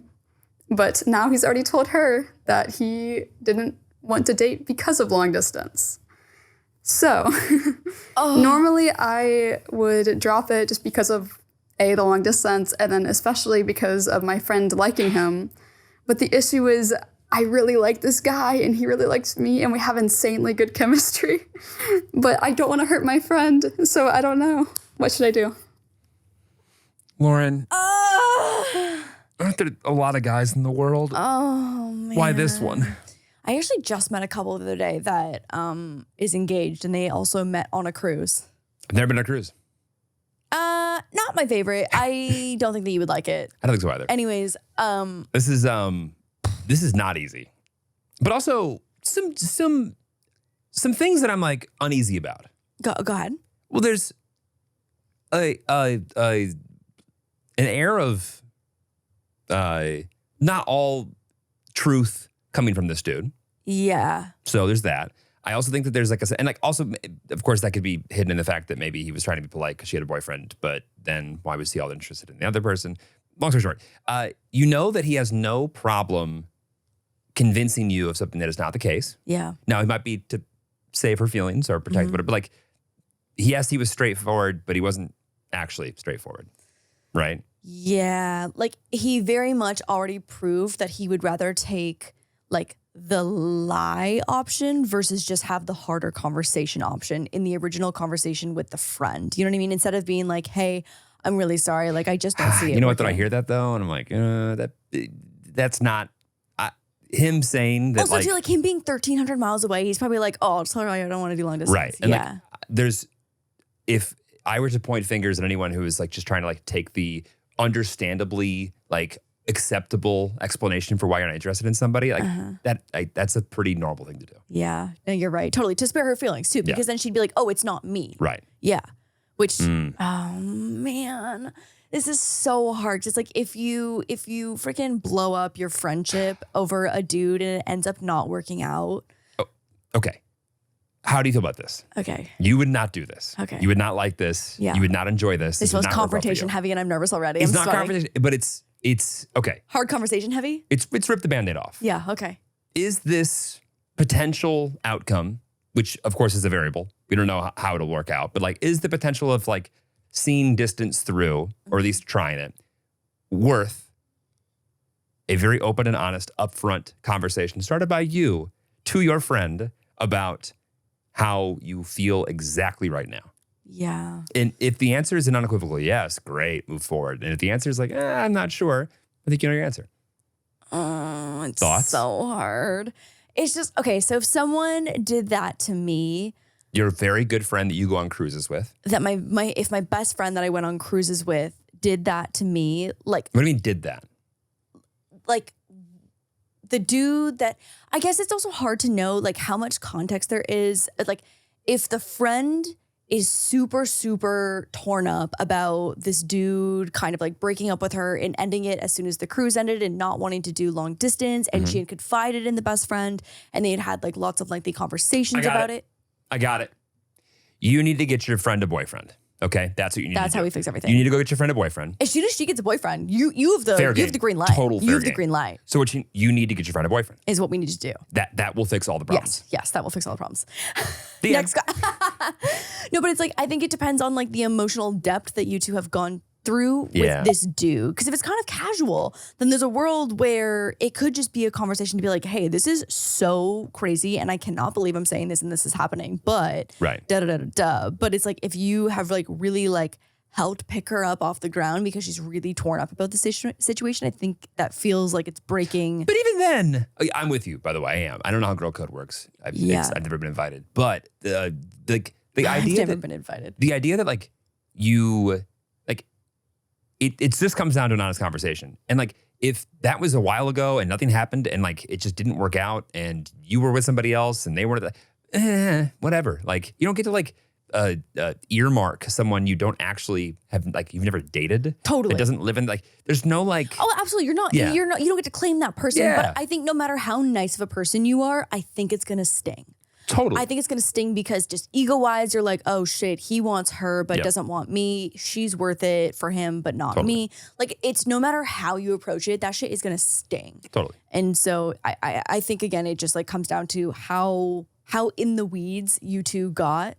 S9: but now he's already told her that he didn't want to date because of long distance. So normally I would drop it just because of the long distance, and then especially because of my friend liking him. But the issue is I really like this guy and he really likes me and we have insanely good chemistry. But I don't want to hurt my friend, so I don't know. What should I do?
S2: Lauren, aren't there a lot of guys in the world?
S1: Oh, man.
S2: Why this one?
S1: I actually just met a couple the other day that is engaged, and they also met on a cruise.
S2: I've never been on a cruise.
S1: Not my favorite. I don't think that you would like it.
S2: I don't think so either.
S1: Anyways,
S2: this is not easy, but also some things that I'm like uneasy about.
S1: Go ahead.
S2: Well, there's an air of not all truth coming from this dude.
S1: Yeah.
S2: So there's that. I also think that there's also, of course, that could be hidden in the fact that maybe he was trying to be polite because she had a boyfriend, but then why was he all interested in the other person? Long story short, that he has no problem convincing you of something that is not the case.
S1: Yeah.
S2: Now, it might be to save her feelings or protect whatever, but he was straightforward, but he wasn't actually straightforward, right?
S1: Yeah. He very much already proved that he would rather take the lie option versus just have the harder conversation option in the original conversation with the friend. You know what I mean? Instead of being like, hey, I'm really sorry. I just don't see it.
S2: You know what? Then I hear that though, and I'm like, that's not him saying that.
S1: Also, too, him being 1,300 miles away, he's probably like, oh, sorry, I don't want to do long distance.
S2: Right. And if I were to point fingers at anyone who is just trying to take the understandably acceptable explanation for why you're not interested in somebody, that's a pretty normal thing to do.
S1: Yeah, no, you're right. Totally. To spare her feelings too, because then she'd be like, oh, it's not me.
S2: Right.
S1: Yeah. Which, oh man, this is so hard. Just if you freaking blow up your friendship over a dude and it ends up not working out.
S2: Oh, okay. How do you feel about this?
S1: Okay.
S2: You would not do this.
S1: Okay.
S2: You would not like this.
S1: Yeah.
S2: You would not enjoy this.
S1: This was confrontation heavy and I'm nervous already.
S2: It's
S1: I'm
S2: not confrontation, but it's okay.
S1: Hard conversation heavy?
S2: It's rip the Band-Aid off.
S1: Yeah, okay.
S2: Is this potential outcome, which of course is a variable, we don't know how it'll work out, but is the potential of seeing distance through, or at least trying it, worth a very open and honest, upfront conversation started by you to your friend about how you feel exactly right now?
S1: Yeah.
S2: And if the answer is an unequivocal yes, great, move forward. And if the answer is I'm not sure, I think you know your answer.
S1: Oh, it's
S2: Thoughts?
S1: so hard. It's just, okay, so if someone did that to me,
S2: Your very good friend that you go on cruises with.
S1: That if my best friend that I went on cruises with did that to me, like
S2: What do you mean did that?
S1: like the dude that I guess it's also hard to know like how much context there is. Like if the friend is super, super torn up about this dude kind of like breaking up with her and ending it as soon as the cruise ended and not wanting to do long distance, and she had confided in the best friend and they had like lots of lengthy conversations about it.
S2: I got it. You need to get your friend a boyfriend. Okay, that's what you need.
S1: That's
S2: to do.
S1: how we fix everything.
S2: You need to go get your friend a boyfriend.
S1: As soon as she gets a boyfriend, you have the
S2: Fair
S1: you
S2: game.
S1: have the green light.
S2: Total
S1: you
S2: fair
S1: have the
S2: game.
S1: green light.
S2: So what you need to get your friend a boyfriend.
S1: Is what we need to do.
S2: That will fix all the problems.
S1: Yes, that will fix all the problems.
S2: The
S1: Next guy. No, but it's like I think it depends on like the emotional depth that you two have gone through with this dude. Because if it's kind of casual, then there's a world where it could just be a conversation to be like, hey, this is so crazy and I cannot believe I'm saying this and this is happening. But But it's like if you have like really like helped pick her up off the ground because she's really torn up about the situation, I think that feels like it's breaking.
S2: But even then, I'm with you, by the way, I am. I don't know how girl code works. I've never been invited. But the idea
S1: I've never been invited.
S2: The idea that like you, like, it just comes down to an honest conversation. And like, if that was a while ago and nothing happened and like, it just didn't work out and you were with somebody else and they were, whatever. Like, you don't get to like, earmark someone you don't actually have, like you've never dated.
S1: Totally.
S2: It doesn't live in like, there's no like.
S1: Oh, absolutely. You don't get to claim that person. But I think no matter how nice of a person you are, I think it's going to sting.
S2: Totally.
S1: I think it's going to sting because just ego-wise, you're like, oh shit, he wants her, but doesn't want me. She's worth it for him, but not me. Like it's no matter how you approach it, that shit is going to sting.
S2: Totally.
S1: And so I think again, it just like comes down to how in the weeds you two got.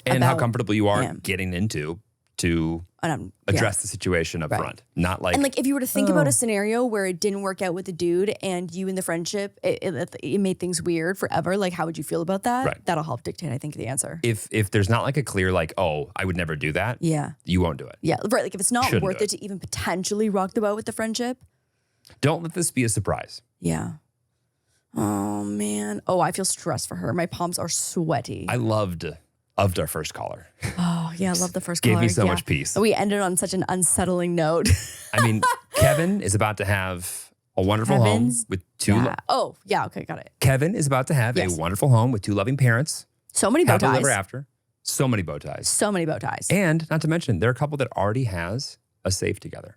S2: And how comfortable you are getting into to address
S1: yeah.
S2: the situation up front. Not like...
S1: And like if you were to think about a scenario where it didn't work out with the dude and you and the friendship, it made things weird forever, like how would you feel about that?
S2: Right.
S1: That'll help dictate, I think, the answer.
S2: If there's not like a clear like, oh, I would never do that.
S1: Yeah.
S2: You won't do it.
S1: Yeah, right. Like if it's not
S2: Shouldn't
S1: worth it to even potentially rock the boat with the friendship.
S2: Don't let this be a surprise.
S1: Yeah. Oh, man. Oh, I feel stressed for her. My palms are sweaty.
S2: I loved our first caller.
S1: Oh, yeah. I love the first caller.
S2: Gave me so much peace.
S1: We ended on such an unsettling note.
S2: I mean, Kevin is about to have a wonderful home with two.
S1: Yeah. Oh, yeah. Okay. Got it.
S2: Kevin is about to have a wonderful home with two loving parents.
S1: So many bow ties.
S2: Happily ever after. So many bow ties.
S1: So many bow ties.
S2: And not to mention, they're a couple that already has a safe together.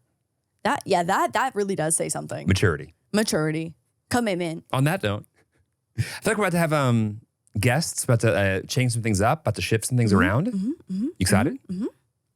S1: That really does say something. Maturity. Commitment.
S2: On that note, I feel like we're about to have guests, about to change some things up, about to shift some things around. You excited? You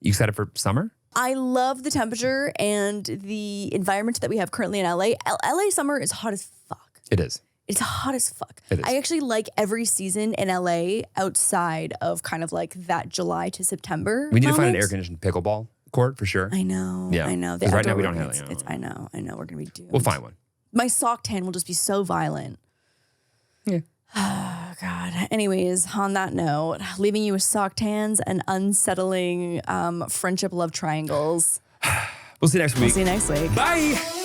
S2: excited for summer?
S1: I love the temperature and the environment that we have currently in LA. LA summer is hot as fuck.
S2: It is.
S1: It's hot as fuck.
S2: It is.
S1: I actually like every season in LA outside of kind of like that July to September.
S2: We need to find an air-conditioned pickleball court for sure.
S1: I know.
S2: Yeah.
S1: I know.
S2: Because right now we don't have it.
S1: I know. We're going to be doomed.
S2: We'll find one.
S1: My sock tan will just be so violent.
S2: Yeah.
S1: Oh, God. Anyways, on that note, leaving you with sock tans and unsettling friendship love triangles.
S2: We'll see you next week.
S1: We'll see you next week.
S2: Bye.